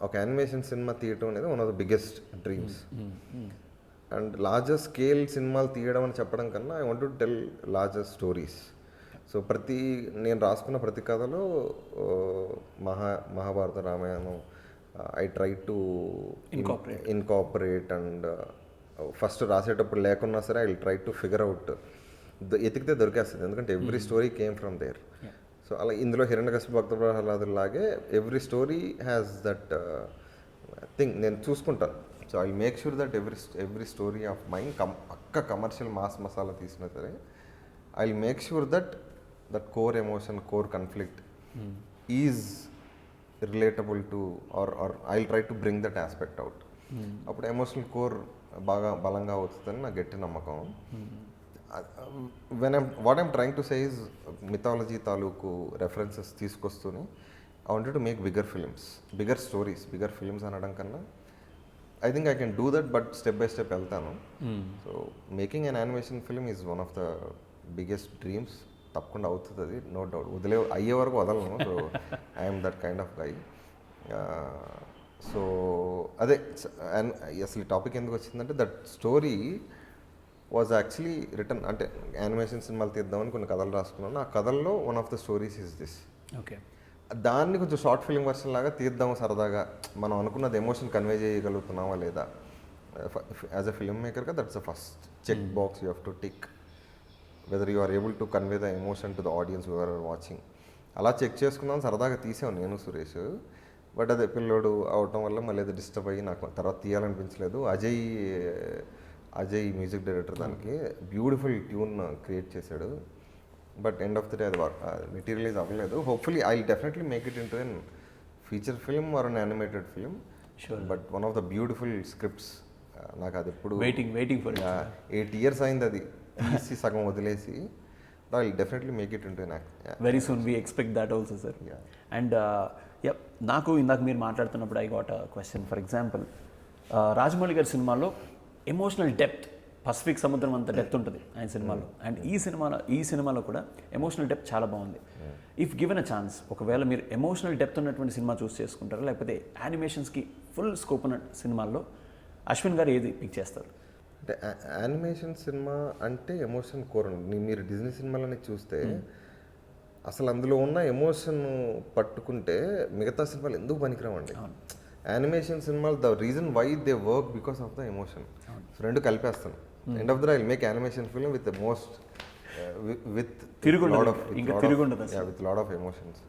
ఒక యానిమేషన్ సినిమా తీయటం అనేది one of the biggest dreams. And larger scale సినిమాలు తీయడం అని చెప్పడం కన్నా I want to tell larger stories. So నేను రాసుకున్న ప్రతి కథలో Mahabharata, Ramayanam I try to incorporate. And first రాసేటప్పుడు లేకున్నా సరే I try to figure out, ఎతికితే దొరికేస్తుంది. ఎందుకంటే every story came from there. So అలా ఇందులో హిరణ్యకశిపు, భక్త ప్రహ్లాదులాగే every story has that thing నేను చూసుకుంటాను. So I make sure that every story of mine పక్క కమర్షియల్ మాస్ మసాలా తీసినా సరే I make sure that core emotion, core conflict is relatable to or I try to bring that aspect out. అప్పుడు emotional core బాగా బలంగా అవుతుందని నా గట్టి నమ్మకం. What I'm trying to say is mythology తాలూకు రెఫరెన్సెస్ తీసుకొస్తూనే I wanted to make bigger films, bigger stories, bigger films అనడం కన్నా I think I can do that. But step by step వెళ్తాను. So making an animation film is one of the biggest dreams. తప్పకుండా అవుతుంది అది, no doubt. అయ్యే వరకు వదలను. So I'm that kind of guy. So అదే అసలు ఈ టాపిక్ ఎందుకు వచ్చిందంటే that story was actually return. అంటే యానిమేషన్ సినిమాలు తీద్దామని కొన్ని కథలు రాసుకున్నాను. ఆ కథల్లో one of the stories is this. Okay, దాన్ని కొంచెం షార్ట్ ఫిల్మ్ వర్షన్ లాగా తీద్దాము సరదాగా. మనం అనుకున్నది ఎమోషన్ కన్వే చేయగలుగుతున్నామా లేదా యాజ్ అ ఫిల్మ్ మేకర్గా. That's the first check box you have to tick, whether you are able to convey the emotion to the audience who are watching. అలా check చేసుకున్నాను, సరదాగా తీసాను నేను సురేష్. బట్ అదే పిల్లోడు అవటం వల్ల మళ్ళీ అది డిస్టర్బ్ అయ్యి నాకు తర్వాత తీయాలనిపించలేదు. అజయ్ మ్యూజిక్ డైరెక్టర్ దానికి బ్యూటిఫుల్ ట్యూన్ క్రియేట్ చేశాడు. But end of the day అది మెటీరియలైజ్ అవ్వలేదు. Hopefully I definitely make it into an feature film or an animated film. But one of the beautiful scripts నాకు అది ఎప్పుడు వెయిటింగ్ ఫర్ 8 years అయింది అది తీసి సగం వదిలేసి. I will definitely make it into very soon we expect that also sir. And నాకు ఇందాక మీరు మాట్లాడుతున్నప్పుడు I got a question. For example Rajamouli గారి సినిమాలో ఎమోషనల్ డెప్త్, పసిఫిక్ సముద్రం అంత డెప్త్ ఉంటుంది ఆయన సినిమాలో. అండ్ ఈ సినిమాలో కూడా ఎమోషనల్ డెప్త్ చాలా బాగుంది. ఇఫ్ గివెన్ అ ఛాన్స్, ఒకవేళ మీరు ఎమోషనల్ డెప్త్ ఉన్నటువంటి సినిమా చూస్ చేసుకుంటారా, లేకపోతే యానిమేషన్స్కి ఫుల్ స్కోప్ ఉన్న సినిమాల్లో అశ్విన్ గారు ఏది పిక్ చేస్తారు? అంటే యానిమేషన్ సినిమా అంటే ఎమోషన్ కోర్. మీరు డిజ్నీ సినిమాలని చూస్తే అసలు అందులో ఉన్న ఎమోషన్ పట్టుకుంటే మిగతా సినిమాలు ఎందుకు పనికిరావండి. యానిమేషన్ సినిమాలు the reason why they work because of the emotion. రెండు కలిపేస్తాను. End of the I make animation film with most with lot of emotions.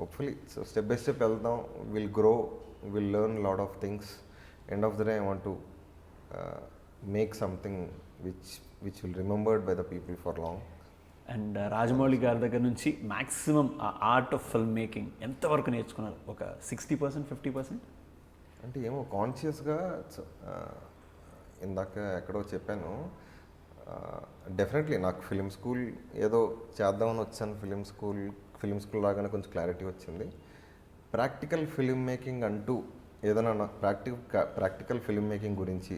Hopefully so step by step వెళ్దాం. Will grow, will learn lot of things. End of the day I want to make something which will remembered by the people for long. And Rajamouli గారి దగ్గర నుంచి maximum ఆ art of film making ఎంతవరకు నేర్చుకున్నారు? ఒక 60%, 50%? అంటే ఏమో కాన్షియస్గా ఇందాక ఎక్కడో చెప్పాను. డెఫినెట్లీ నాకు ఫిలిం స్కూల్ ఏదో చేద్దామని వచ్చాను. ఫిలిం స్కూల్ లాగానే కొంచెం క్లారిటీ వచ్చింది. ప్రాక్టికల్ ఫిలిం మేకింగ్ అంటూ ఏదైనా ప్రాక్టికల్ ఫిలిం మేకింగ్ గురించి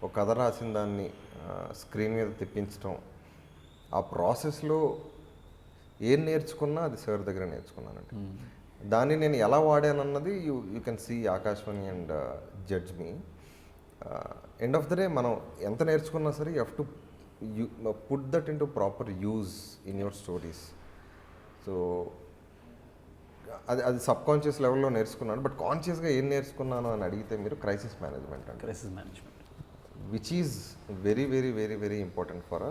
ఒక కథ రాసిన దాన్ని స్క్రీన్ మీద తెప్పించడం, ఆ ప్రాసెస్లో ఏం నేర్చుకున్నా అది సార్ దగ్గర నేర్చుకున్నానండి. దాన్ని నేను ఎలా వాడానన్నది you can see Aakashavaani and judge me. End of the day మనం ఎంత నేర్చుకున్నా సరే you have to put that in to proper use in your stories. So అది సబ్ కాన్షియస్ లెవెల్లో నేర్చుకున్నాను. బట్ కాన్షియస్గా ఏం నేర్చుకున్నాను అని అడిగితే మీరు క్రైసిస్ మేనేజ్మెంట్ అంటే, which is very very very very important for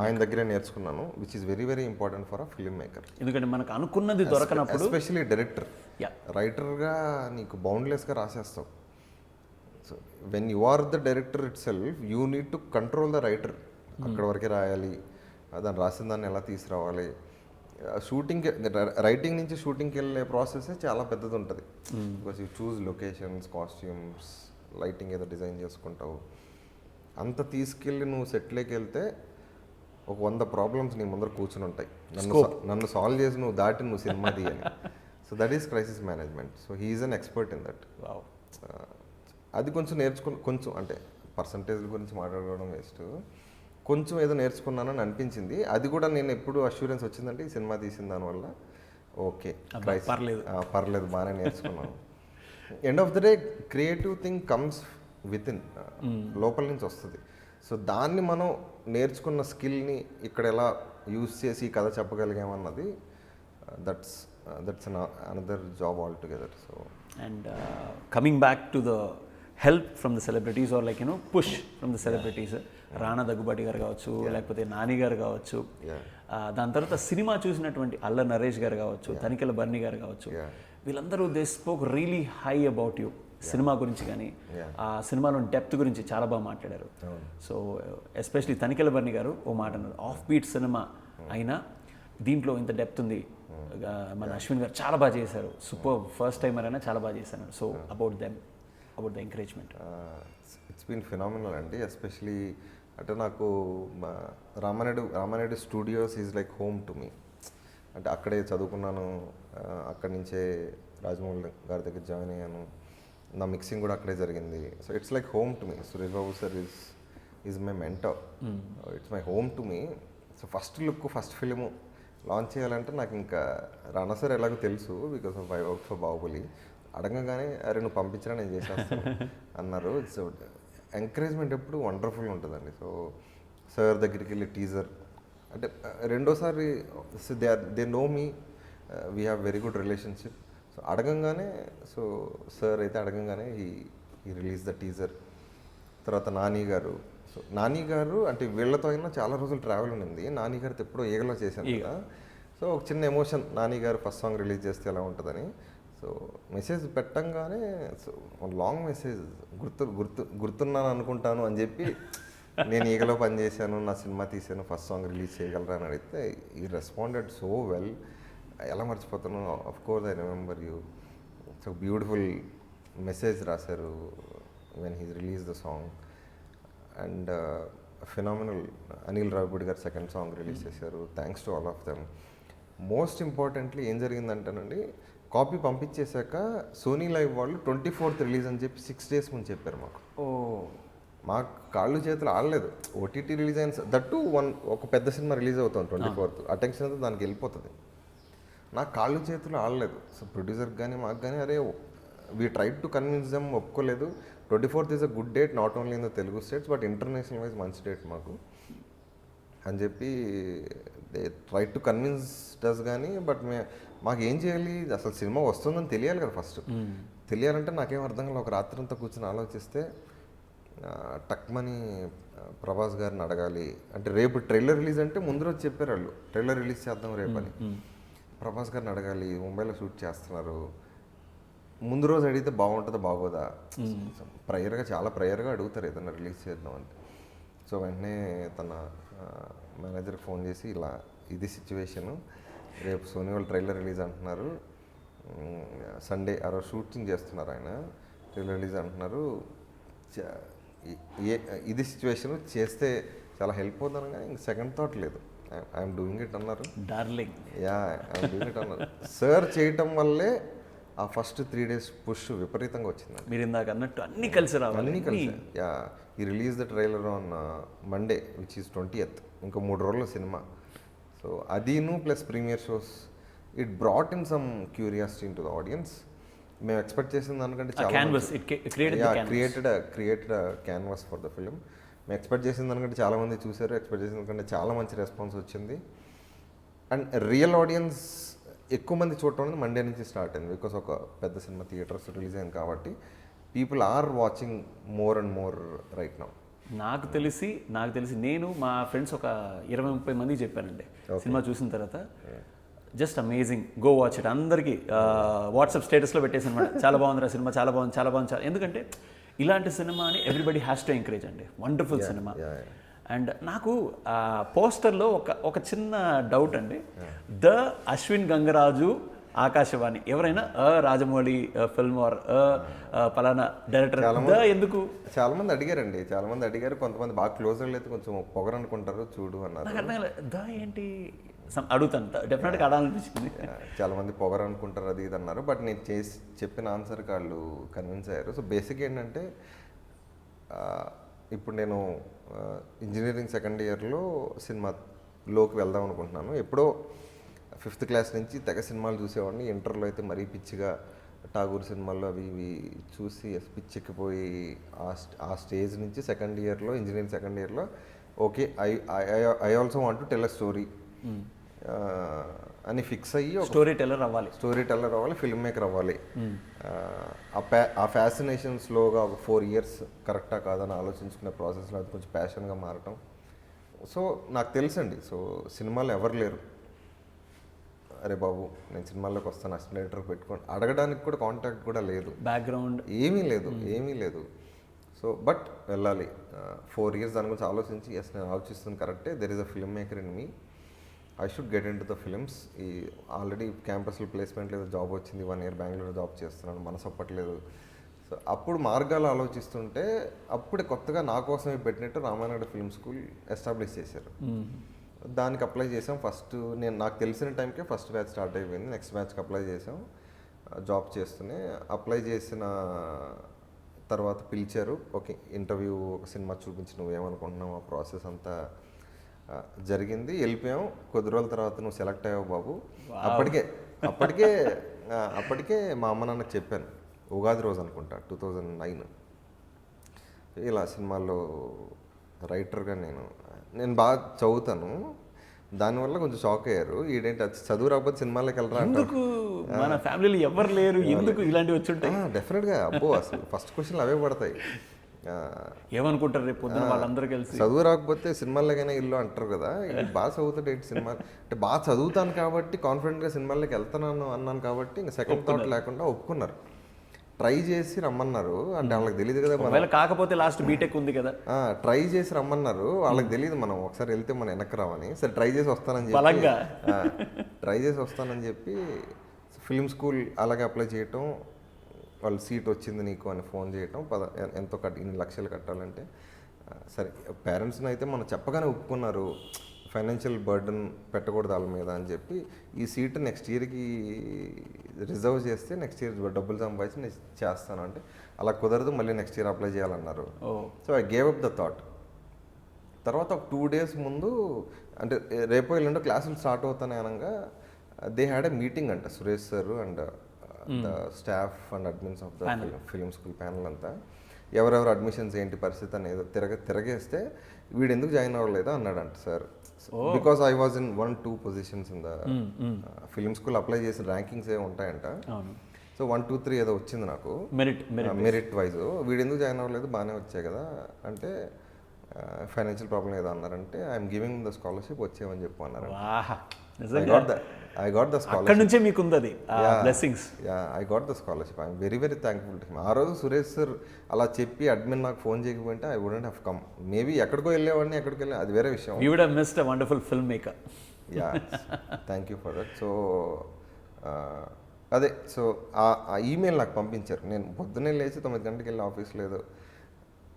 ఆయన దగ్గరే నేర్చుకున్నాను. Which is very very important for a film maker. ఎందుకంటే మనకు అనుకున్నది దొరకనప్పుడు, ఎస్పెషలీ డైరెక్టర్, రైటర్గా నీకు బౌండ్లెస్గా రాసేస్తావు. So when you are the director itself you need to control the writer. అక్కడ వరకే రాయాలి, దాన్ని రాసిన దాన్ని ఎలా తీసుకురావాలి. షూటింగ్, రైటింగ్ నుంచి షూటింగ్కి వెళ్ళే ప్రాసెస్ చాలా పెద్దది ఉంటుంది. Because you choose locations, costumes, lighting ఏదో డిజైన్ చేసుకుంటావు. అంత తీసుకెళ్ళి నువ్వు సెట్లోకి వెళ్తే ఒక 100 ప్రాబ్లమ్స్ నీ ముందర కూర్చుని ఉంటాయి. నన్ను సాల్వ్ చేసి నువ్వు దాటి నువ్వు సినిమా తీయని. So that is crisis management. So he is an expert in that. అది కొంచెం కొంచెం అంటే పర్సంటేజ్ గురించి మాట్లాడుకోవడం వేస్ట్. కొంచెం ఏదో నేర్చుకున్నానని అనిపించింది. అది కూడా నేను ఎప్పుడు అష్యూరెన్స్ వచ్చిందంటే ఈ సినిమా తీసిన దానివల్ల ఓకే పర్లేదు బాగానే నేర్చుకున్నాను. End of the day creative thing comes with in, లోపల నుంచి వస్తుంది. సో దాన్ని మనం నేర్చుకున్న స్కిల్ని ఇక్కడ ఎలా యూజ్ చేసి కథ చెప్పగలిగామన్నది that's another job all together. So and coming back to the help from the celebrities are like push from the celebrities, Rana Daggubati గారు కావచ్చు, లేకపోతే నాని గారు కావచ్చు, దాని తర్వాత సినిమా చూసినటువంటి అల్ల నరేష్ గారు కావచ్చు, తనికెల బర్ని గారు కావచ్చు, వీళ్ళందరూ they spoke really high about you. Cinema గురించి కానీ ఆ సినిమాలోని డెప్త్ గురించి చాలా బాగా మాట్లాడారు. సో ఎస్పెషలీ తనికెల బర్ని గారు ఓ మాట అన్నారు, ఆఫ్ బీట్ సినిమా అయినా దీంట్లో ఇంత డెప్త్ ఉంది. మన అశ్విన్ గారు చాలా బాగా చేశారు, సూపర్, ఫస్ట్ టైమర్ అయినా చాలా బాగా చేశారు. So about the encouragement. It's been phenomenal అండి. ఎస్పెషలీ అంటే నాకు Ramanaidu studios is like home to me. అంటే అక్కడే చదువుకున్నాను, అక్కడి నుంచే రాజమౌళి గారి దగ్గర జాయిన్ అయ్యాను. నా మిక్సింగ్ కూడా అక్కడే జరిగింది. So it's like home to me. Suresh Babu sir is my mentor, it's my home to me. So first look, first film launch చేయాలంటే నాకు ఇంకా రానా సార్ ఎలాగో తెలుసు, because of I work for Baahubali. అడగగానే అరే నువ్వు పంపించినా నేను చేసేస్తాను అన్నారు. సో ఎంకరేజ్మెంట్ ఎప్పుడు వండర్ఫుల్ ఉంటుందండి. సో సార్ దగ్గరికి వెళ్ళి టీజర్ అంటే రెండోసారి they know me, we have very good relationship. So అడగంగానే, సో సార్ అయితే అడగంగానే ఈ రిలీజ్ ద టీజర్. తర్వాత నాని గారు అంటే వీళ్ళతో అయినా చాలా రోజులు ట్రావెల్ ఉంది. నాని గారితో ఎప్పుడో ఈగలో చేశాను కదా. సో ఒక చిన్న ఎమోషన్, నాని గారు ఫస్ట్ సాంగ్ రిలీజ్ చేస్తే ఎలా ఉంటుందని. సో మెసేజ్ పెట్టంగానే సో లాంగ్ మెసేజ్, గుర్తున్నాను అనుకుంటాను అని చెప్పి, నేను ఈగలో పనిచేశాను, నా సినిమా తీసాను, ఫస్ట్ సాంగ్ రిలీజ్ చేయగలరా అని అడిగితే ఈ రెస్పాండెడ్ సో వెల్. ఎలా మర్చిపోతాను, of course I remember you. So beautiful message రాశారు. When he release the song. And phenomenal Anil Ravipudi గారు సెకండ్ సాంగ్ రిలీజ్ చేశారు. Thanks to all of them. Most importantly ఏం జరిగిందంటేనండి, కాపీ పంపించేశాక సోనీ లైవ్ వాళ్ళు 24th release అని చెప్పి 6 days ముందు చెప్పారు మాకు. మాకు కాళ్ళు చేతులు ఆడలేదు. ఓటీటీ రిలీజ్ అయిన దట్టు ఒక పెద్ద సినిమా రిలీజ్ అవుతుంది 24th, అటెన్షన్ అంతా దానికి వెళ్ళిపోతుంది. నాకు కాళ్ళు చేతులు ఆడలేదు. సో ప్రొడ్యూసర్కి కానీ మాకు కానీ, అరే we tried to convince them, ఒప్పుకోలేదు. 24th is a good date not only in the Telugu states but international wise మంచి డేట్ మాకు అని చెప్పి they try to convince does. కానీ బట్ మాకు ఏం చేయాలి, అసలు సినిమా వస్తుందని తెలియాలి కదా ఫస్ట్. తెలియాలంటే నాకేం అర్థం కాదు. ఒక రాత్రి అంతా కూర్చొని ఆలోచిస్తే టక్మని ప్రభాస్ గారిని అడగాలి. అంటే రేపు ట్రైలర్ రిలీజ్ అంటే ముందు రోజు చెప్పారు వాళ్ళు, ట్రైలర్ రిలీజ్ చేద్దాం రేపని. ప్రభాస్ గారిని అడగాలి, ముంబైలో షూట్ చేస్తున్నారు, ముందు రోజు అడిగితే బాగుంటుందా బాగోదా, చాలా ప్రేయర్గా అడుగుతారు ఏదైనా రిలీజ్ చేద్దాం అంటే. సో వెంటనే తన మేనేజర్కి ఫోన్ చేసి, ఇలా ఇది సిచ్యువేషను, రేపు సోనీ వాళ్ళు ట్రైలర్ రిలీజ్ అంటున్నారు, సండే ఆ రోజు షూటింగ్ చేస్తున్నారు ఆయన, ట్రైలర్ రిలీజ్ అంటున్నారు, ఇది సిచ్యువేషన్ చేస్తే చాలా హెల్ప్ అవుతాను. కానీ ఇంక సెకండ్ థాట్ లేదు, ఐఎమ్ డూయింగ్ ఇట్ అన్నారు. డార్లింగ్, ఐఎమ్ డూయింగ్ ఇట్ అన్నారు. సార్ చేయటం వల్లే ఆ ఫస్ట్ 3 days పుష్ విపరీతంగా వచ్చింది. మీరు ఇందాక అన్నట్టు అన్నీ కలిసి రావాలి. అన్నీ కలిసి ఈ release the trailer on Monday which is 20th, ఇంకో 3 రోజుల సినిమా. సో అదీను plus premiere shows, it brought in some curiosity in to the audience. మేము ఎక్స్పెక్ట్ చేసిన దానికంటే చాలా created canvas for the film. మేము ఎక్స్పెక్ట్ చేసిన దానికంటే చాలామంది చూశారు, ఎక్స్పెక్ట్ చేసిన దానికంటే చాలా మంచి రెస్పాన్స్ వచ్చింది. అండ్ రియల్ ఆడియన్స్ ఎక్కువ మంది చూడటం అనేది మండే నుంచి స్టార్ట్ అయింది. బికాస్ ఒక పెద్ద సినిమా థియేటర్స్ రిలీజ్ అయింది కాబట్టి people are watching more and more right now. నాకు తెలిసి నేను మా ఫ్రెండ్స్ ఒక 20-30 మందికి చెప్పానండి సినిమా చూసిన తర్వాత, just amazing, go watch it. అందరికీ వాట్సాప్ స్టేటస్లో పెట్టేసి అనమాట, చాలా బాగుంది సినిమా, చాలా బాగుంది. ఎందుకంటే ఇలాంటి సినిమాని ఎవ్రీబడి హ్యాస్ టు ఎంకరేజ్ అండి. Wonderful cinema. అండ్ నాకు పోస్టర్లో ఒక చిన్న డౌట్ అండి. ద అశ్విన్ గంగరాజు ఆకాశవాణి, ఎవరైనా రాజమౌళి ఫిల్మ్ ఆర్ పలానా డైరెక్టర్ ఎందుకు చాలా మంది అడిగారు. కొంతమంది బాగా క్లోజ్ అయితే కొంచెం పొగరు అనుకుంటారు చూడు అన్నారు. నాకు అర్థం కాలేదు, ద ఏంటి అడుగుతాను, డెఫినెట్గా అడాలనిపించింది. చాలా మంది పొగరు అనుకుంటారు అది ఇది అన్నారు. బట్ నేను చెప్పిన ఆన్సర్కి వాళ్ళు కన్విన్స్ అయ్యారు. సో బేసిక్ ఏంటంటే, ఇప్పుడు నేను ఇంజనీరింగ్ సెకండ్ ఇయర్లో సినిమాలోకి వెళ్దాం అనుకుంటున్నాను. ఎప్పుడో 5th class నుంచి తెగ సినిమాలు చూసేవాడిని. ఇంటర్లో అయితే మరీ పిచ్చిగా ఠాగూర్ సినిమాల్లో అవి ఇవి చూసి పిచ్చెక్కిపోయి ఆ స్టేజ్ నుంచి ఇంజనీరింగ్ సెకండ్ ఇయర్లో okay I also want to tell a story అని ఫిక్స్ అయ్యి స్టోరీ టెల్లర్ అవ్వాలి, ఫిల్మ్ మేకర్ అవ్వాలి. ఆ ఫ్యాసినేషన్ స్లోగా ఒక 4 years కరెక్టా కాదని ఆలోచించుకునే ప్రాసెస్లో అది కొంచెం ప్యాషన్గా మారటం. సో నాకు తెలుసండి, సో సినిమాలో ఎవరు లేరు, అరే బాబు నేను సినిమాల్లోకి వస్తాను అసిస్టెంట్ డైరెక్టర్ పెట్టుకోండి అడగడానికి కూడా కాంటాక్ట్ కూడా లేదు, బ్యాక్గ్రౌండ్ ఏమీ లేదు. సో బట్ వెళ్ళాలి. 4 years దాని గురించి ఆలోచించి ఎస్ నేను ఆలోచిస్తుంది కరెక్టే, there is a film maker in me, I should get in to the films. ఈ ఆల్రెడీ క్యాంపస్లో ప్లేస్మెంట్ లేదు, జాబ్ వచ్చింది, 1 year బెంగళూరులో జాబ్ చేస్తున్నాను, మనసు అప్పట్లేదు. సో అప్పుడు మార్గాలు ఆలోచిస్తుంటే అప్పుడే కొత్తగా నా కోసమే పెట్టినట్టు రామానాయుడు ఫిల్మ్ స్కూల్ ఎస్టాబ్లిష్ చేశారు. దానికి అప్లై చేసాం. నాకు తెలిసిన టైంకే ఫస్ట్ బ్యాచ్ స్టార్ట్ అయిపోయింది. నెక్స్ట్ బ్యాచ్కి అప్లై చేసాం. జాబ్ చేస్తూనే అప్లై చేసిన తర్వాత పిలిచారు. ఓకే ఇంటర్వ్యూ, ఒక సినిమా చూపించి నువ్వేమనుకుంటున్నావు, ఆ ప్రాసెస్ అంతా జరిగింది. వెళ్ళిపోయాం. కొద్ది రోజుల తర్వాత నువ్వు సెలెక్ట్ అయ్యావు బాబు. అప్పటికే మా అమ్మ నాన్నకి చెప్పాను, ఉగాది రోజు అనుకుంటా 2009, ఇలా సినిమాల్లో రైటర్గా నేను బాగా చదువుతాను. దానివల్ల కొంచెం షాక్ అయ్యారు, ఈడేంటి చదువు రాకపోతే సినిమాలోకి వెళ్ళరా అంటారు. మన ఫ్యామిలీలో ఎవరు లేరు, ఎందుకు ఇలాంటివి వచ్చి ఉంటాయి? డెఫినెట్గా అబ్బో, అసలు ఫస్ట్ క్వశ్చన్లు అవే పడతాయి. ఏమనుకుంటారు రేపు పొద్దున వాళ్ళందరూ కలిసి, చదువు రాకపోతే సినిమాల్లోకైనా ఇల్లు అంటారు కదా, బాగా చదువుతాడు ఏంటి సినిమా అంటే, బాగా చదువుతాను కాబట్టి కాన్ఫిడెంట్గా సినిమాల్లోకి అన్నాను కాబట్టి ఇంకా సెకండ్ థాట్ లేకుండా ఒప్పుకున్నారు. ట్రై చేసి రమ్మన్నారు. అంటే వాళ్ళకి తెలియదు కదా, కాకపోతే లాస్ట్ బీటెక్ ఉంది కదా, ట్రై చేసి రమ్మన్నారు. వాళ్ళకి తెలియదు మనం ఒకసారి వెళ్తే మనం వెనక్కి రావని. సరే ట్రై చేసి వస్తానని చెప్పి ఫిల్మ్ స్కూల్ అలాగే అప్లై చేయటం. వాళ్ళు సీట్ వచ్చింది నీకు అని ఫోన్ చేయటం ఎంతో ఇన్ని లక్షలు కట్టాలంటే సరే పేరెంట్స్ని అయితే మనం చెప్పగానే ఒప్పుకున్నారు, ఫైనాన్షియల్ బర్డన్ పెట్టకూడదు వాళ్ళ మీద అని చెప్పి ఈ సీట్ నెక్స్ట్ ఇయర్కి రిజర్వ్ చేస్తే నెక్స్ట్ ఇయర్ డబ్బులు సంపాదించి నేను చేస్తాను అంటే అలా కుదరదు, మళ్ళీ నెక్స్ట్ ఇయర్ అప్లై చేయాలన్నారు. So I gave up the thought. తర్వాత ఒక 2 days ముందు అంటే రేపో ఎల్లుండో క్లాసులు స్టార్ట్ అవుతానే అనగా దే హ్యాడ్ ఎ మీటింగ్ అంట Suresh sir and the staff and admins of the film school panel అంతా. ఎవరెవరు అడ్మిషన్స్ ఏంటి పరిస్థితి అనేది తిరగేస్తే వీడు ఎందుకు జాయిన్ అవ్వలేదా అన్నాడంట sir. Because I was in 1-2 positions in the film school apply చేసిన ర్యాంకింగ్స్ ఏ ఉంటాయంట. సో 1, 2, 3 ఏదో వచ్చింది నాకు మెరిట్ వైజ్. వీడు ఎందుకు జాయిన్ అవ్వలేదు, బాగానే వచ్చాయి కదా అంటే ఫైనాన్షియల్ ప్రాబ్లం ఏదో అన్నారంటే ఐఎమ్ గివింగ్ ద స్కాలర్షిప్ వచ్చేవని చెప్పు అన్నారు. I got the scholarship. అక్కడ నుంచే మీకు ఉంది అది blessings. I got the scholarship. I'm very very thankful to him. ఆ రోజు సురేష్ సార్ అలా చెప్పి అడ్మిన్ నాకు ఫోన్ చేయకపోతే I wouldn't have come. Maybe ఎక్కడికో వెళ్ళేవాడిని, ఎక్కడికి వెళ్ళి అది వేరే విషయం. You would have missed a wonderful filmmaker. Yeah, thank you for that. So అదే సో ఆ ఈమెయిల్ నాకు పంపించారు. నేను పొద్దున్నే లేచి 9 గంటలకు వెళ్ళి ఆఫీస్లో ఏదో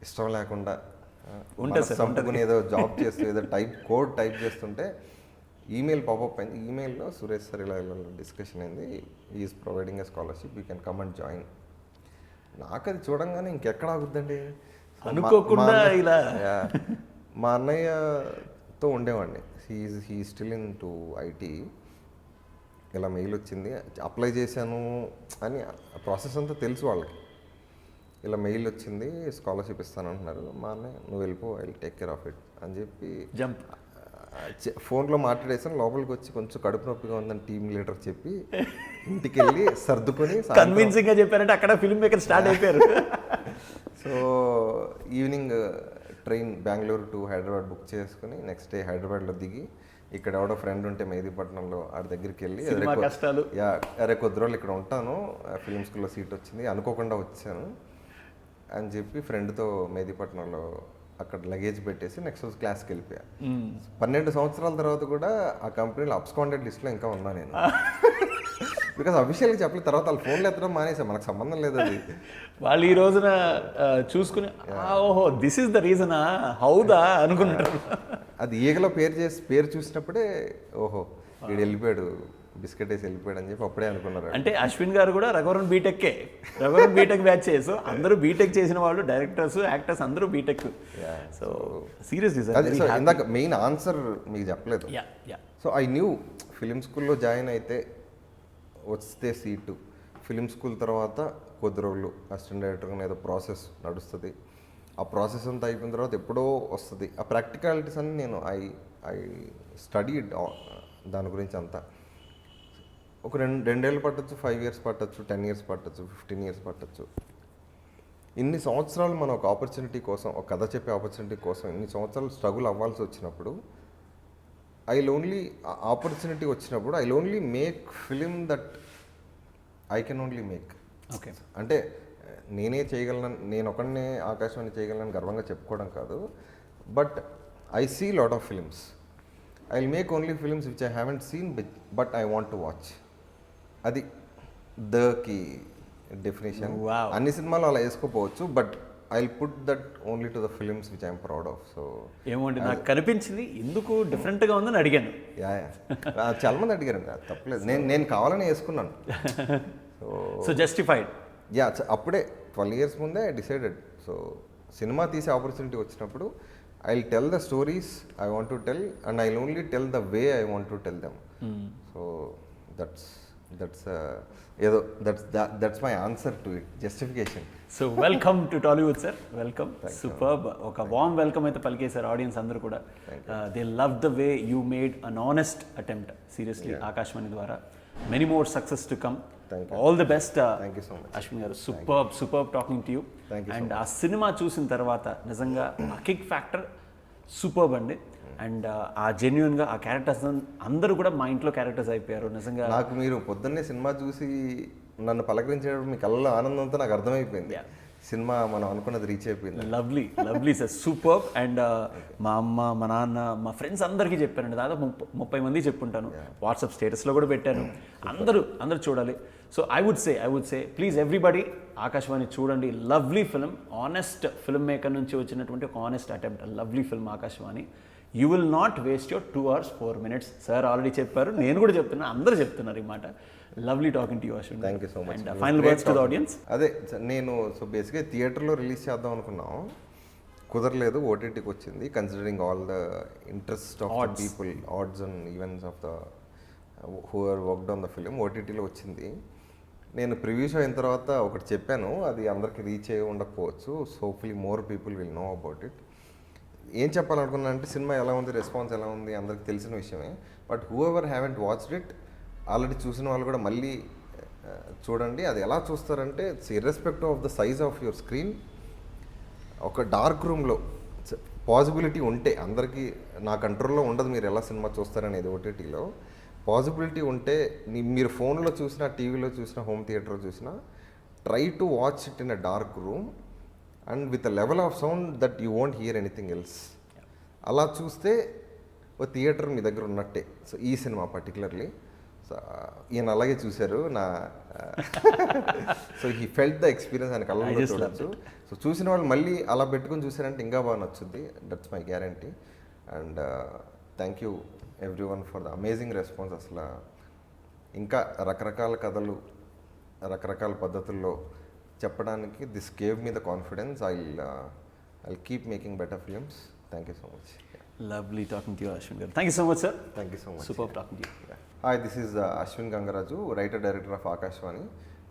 ఇష్టం లేకుండా సంపుకుని ఏదో జాబ్ చేస్తూ ఏదో కోడ్ టైప్ చేస్తుంటే ఈమెయిల్ పాపప్ అయింది. ఈమెయిల్లో సురేష్ సార్ ఇలా డిస్కషన్ అయింది, is providing a scholarship, you can come and join. నాకు అది చూడంగానే ఇంకెక్కడ ఆగుద్దండి అనుకోకుండా ఇలా. మా అన్నయ్యతో ఉండేవాడిని, he still in to IT. ఇలా మెయిల్ వచ్చింది, అప్లై చేశాను అని ప్రాసెస్ అంతా తెలుసు వాళ్ళకి. ఇలా మెయిల్ వచ్చింది, స్కాలర్షిప్ ఇస్తానంటున్నారు. మా అన్నయ్య నువ్వు వెళ్ళిపో, I will take care of it అని చెప్పి ఫోన్లో మాట్లాడేసాను. లోపలికి వచ్చి కొంచెం కడుపు నొప్పిగా ఉందని టీమ్ లీడర్ చెప్పి ఇంటికి వెళ్ళి సర్దుకొని కన్విన్సింగ్గా చెప్పారంటే అక్కడ ఫిల్మ్ మేకర్ స్టార్ట్ అయిపోయారు. So evening train Bengaluru to Hyderabad book చేసుకుని నెక్స్ట్ డే హైదరాబాద్లో దిగి ఇక్కడ ఎవడో ఫ్రెండ్ ఉంటే మెహదీపట్నంలో ఆడి దగ్గరికి వెళ్ళి అరే కొద్ది రోజులు ఇక్కడ ఉంటాను, ఫిలిం స్కూల్లో సీట్ వచ్చింది, అనుకోకుండా వచ్చాను అని చెప్పి ఫ్రెండ్తో మెహదీపట్నంలో అక్కడ లగేజ్ పెట్టేసి నెక్స్ట్ రోజు క్లాస్కి వెళ్ళిపోయా. 12 సంవత్సరాల తర్వాత కూడా ఆ కంపెనీలో అబ్స్కాండెడ్ లిస్ట్లో ఇంకా ఉన్నా నేను. బికాస్ అఫీషియల్గా చెప్పలేదు. తర్వాత వాళ్ళు ఫోన్లు ఎత్తడం మానేసా, మనకు సంబంధం లేదు అది. వాళ్ళు ఈ రోజున చూసుకుని ఓహో దిస్ ఇస్ ద రీజనా హౌదా అనుకుంటారు. అది ఈగలో పేరు చూసినప్పుడే ఓహో వీడు వెళ్ళిపోయాడు, బిస్కెట్ వేసి వెళ్ళిపోయాడు అని చెప్పి అప్పుడే అనుకున్నారు. అంటే అశ్విన్ గారు కూడా రఘువరన్ బీటెక్ బ్యాచ్ చేసు, అందరూ బీటెక్ చేసిన వాళ్ళు, డైరెక్టర్స్, యాక్టర్స్ అందరూ బీటెక్. సో సీరియస్లీ సార్ ఇందాక మెయిన్ ఆన్సర్ మీకు చెప్పలేదు. సో ఐ న్యూ ఫిలిం స్కూల్లో జాయిన్ అయితే వస్తే సీటు, ఫిలిం స్కూల్ తర్వాత కొద్ది రోజులు అసిస్టెంట్ డైరెక్టర్గా ఏదో ప్రాసెస్ నడుస్తుంది. ఆ ప్రాసెస్ అంతా అయిపోయిన తర్వాత ఎప్పుడో వస్తుంది. ఆ ప్రాక్టికాలిటీస్ అన్ని నేను ఐ స్టడీడ్ దాని గురించి అంతా. ఒక 2 ఏళ్ళు పట్టచ్చు, 5 years పట్టచ్చు, 10 years పట్టచ్చు, 15 years పట్టచ్చు. ఇన్ని సంవత్సరాలు మనం ఒక ఆపర్చునిటీ కోసం, ఒక కథ చెప్పే ఆపర్చునిటీ కోసం ఇన్ని సంవత్సరాలు స్ట్రగుల్ అవ్వాల్సి వచ్చినప్పుడు ఆపర్చునిటీ వచ్చినప్పుడు I only make film that I can only make. Okay, అంటే నేనే చేయగలను, నేను ఒకడినే ఆకాశవాణి చేయగలను గర్వంగా చెప్పుకోవడం కాదు. But I see lot of films. I will make only films which I haven't seen but I want to watch. అది కి డెఫినేషన్. అన్ని సినిమాలు అలా వేసుకోపోవచ్చు, but I will put that only to the films which I'm proud of. So ఏమోండి నాకు కనిపించింది ఎందుకు డిఫరెంట్గా ఉందని అడిగాను. చాలా మంది అడిగారు, తప్పలేదు, నేను కావాలని వేసుకున్నాను. So justified. అప్పుడే 12 years ముందే ఐ డిసైడెడ్. సో సినిమా తీసే ఆపర్చునిటీ వచ్చినప్పుడు I will tell the stories I want to tell and I will only tell the way I want to tell them. So that's my answer to it, justification. So welcome to Tollywood sir, welcome. Superb. ఒక warm welcome అయితే పలికేశారు audience అందరూ కూడా. They love the way you made an honest attempt, seriously, Akashvani ద్వారా. Many more success to come. All the best. Thank you so much Ashwin గారు. Superb talking to you. And ఆ సినిమా చూసిన తర్వాత నిజంగా ఆ కిక్ ఫ్యాక్టర్ సూపర్బ్ అండి. అండ్ ఆ జెన్యున్గా ఆ క్యారెక్టర్స్ అందరూ కూడా మా ఇంట్లో క్యారెక్టర్స్ అయిపోయారు నిజంగా. నాకు మీరు పొద్దున్నే సినిమా చూసి నన్ను పలకరించేటప్పుడు మీ కళ్ళలో ఆనందంతో నాకు అర్థమైపోయింది, సినిమా మనం అనుకున్నది రీచ్ అయిపోయింది. Lovely sir, superb. అండ్ మా అమ్మ, మా నాన్న, మా ఫ్రెండ్స్ అందరికీ చెప్పానండి, దాదాపు 30 మంది చెప్పుంటాను. వాట్సాప్ స్టేటస్లో కూడా పెట్టాను. అందరూ చూడాలి. So I would say please everybody Aakashavaani చూడండి. Lovely film, honest film maker నుంచి వచ్చినటువంటి ఒక honest attempt, lovely film Aakashavaani. You will not waste your 2 hours 4 minutes. Sir already చెప్పారు, నేను కూడా చెప్తున్నా, అందరూ చెప్తున్నారు ఈ మాట. Lovely talking to you Ashwin. Thank you so much. And final words to the audience. అదే నేను సో బేసిక్గా థియేటర్లో రిలీజ్ చేద్దాం అనుకున్నాం, కుదరలేదు, ఓటీటీకి వచ్చింది. Considering all the interest of the people, odds and events of the who are worked on the film, ఓటీటీలో వచ్చింది. నేను ప్రివ్యూ షో అయిన తర్వాత ఒకటి చెప్పాను, అది అందరికి రీచ్ అయ్యి ఉండకపోవచ్చు. So hopefully more people will know about it. ఏం చెప్పాలనుకున్నా అంటే సినిమా ఎలా ఉంది, రెస్పాన్స్ ఎలా ఉంది అందరికి తెలిసిన విషయమే. But whoever haven't watched it, already చూసిన వాళ్ళు కూడా మళ్ళీ చూడండి. అది ఎలా చూస్తారంటే it's irrespective of the size of your screen. ఒక డార్క్ రూమ్లో పాసిబిలిటీ ఉంటే, అందరికీ నా కంట్రోల్లో ఉండదు మీరు ఎలా సినిమా చూస్తారనేది, ఓటీటీలో పాసిబిలిటీ ఉంటే మీరు ఫోన్లో చూసినా, టీవీలో చూసినా, హోమ్ థియేటర్లో చూసినా, try to watch it in a dark room and with a level of sound that you won't hear anything else. అలా చూస్తే ఓ థియేటర్ మీ దగ్గర ఉన్నట్టే. సో ఈ సినిమా పర్టికులర్లీ సో ఈయన అలాగే చూశారు నా so he felt the experience, ఆయన కళ్ళలో చూడొచ్చు. సో చూసిన వాళ్ళు మళ్ళీ అలా పెట్టుకుని చూసారంటే ఇంకా బాగా నచ్చుద్ది. That's my guarantee. And thank you everyone for the amazing response. అసలు ఇంకా రకరకాల కథలు రకరకాల పద్ధతుల్లో చెప్పడానికి this gave me the confidence. I keep making better films. Thank you so much. Lovely talking to you Ashwin గారు. Thank you so much sir. Thank you so much. Super talking to you. Hi, this is Ashwin Gangaraju, writer director of Akashvani.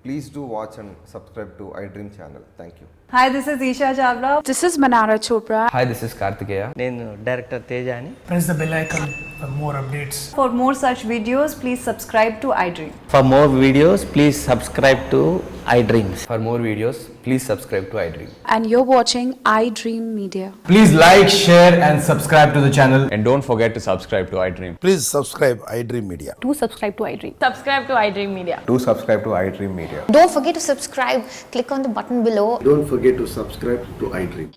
Please do watch and subscribe to iDream channel. Thank you. Hi, this is Isha Chavla. This is Manara Chopra. Hi, this is Kartikeya. నేను director Teja అని. Press the bell icon for more updates. For more such videos, please subscribe to iDream. For more videos, please subscribe to iDreams. For more videos, please subscribe to iDream. And you're watching iDream Media. Please like, share and subscribe to the channel. And don't forget to subscribe to iDream. Please subscribe iDream Media. Do subscribe to iDream. Subscribe to iDream Media. Do subscribe to iDream Media. Don't forget to subscribe. Click on the button below. Don't forget to subscribe to iDream.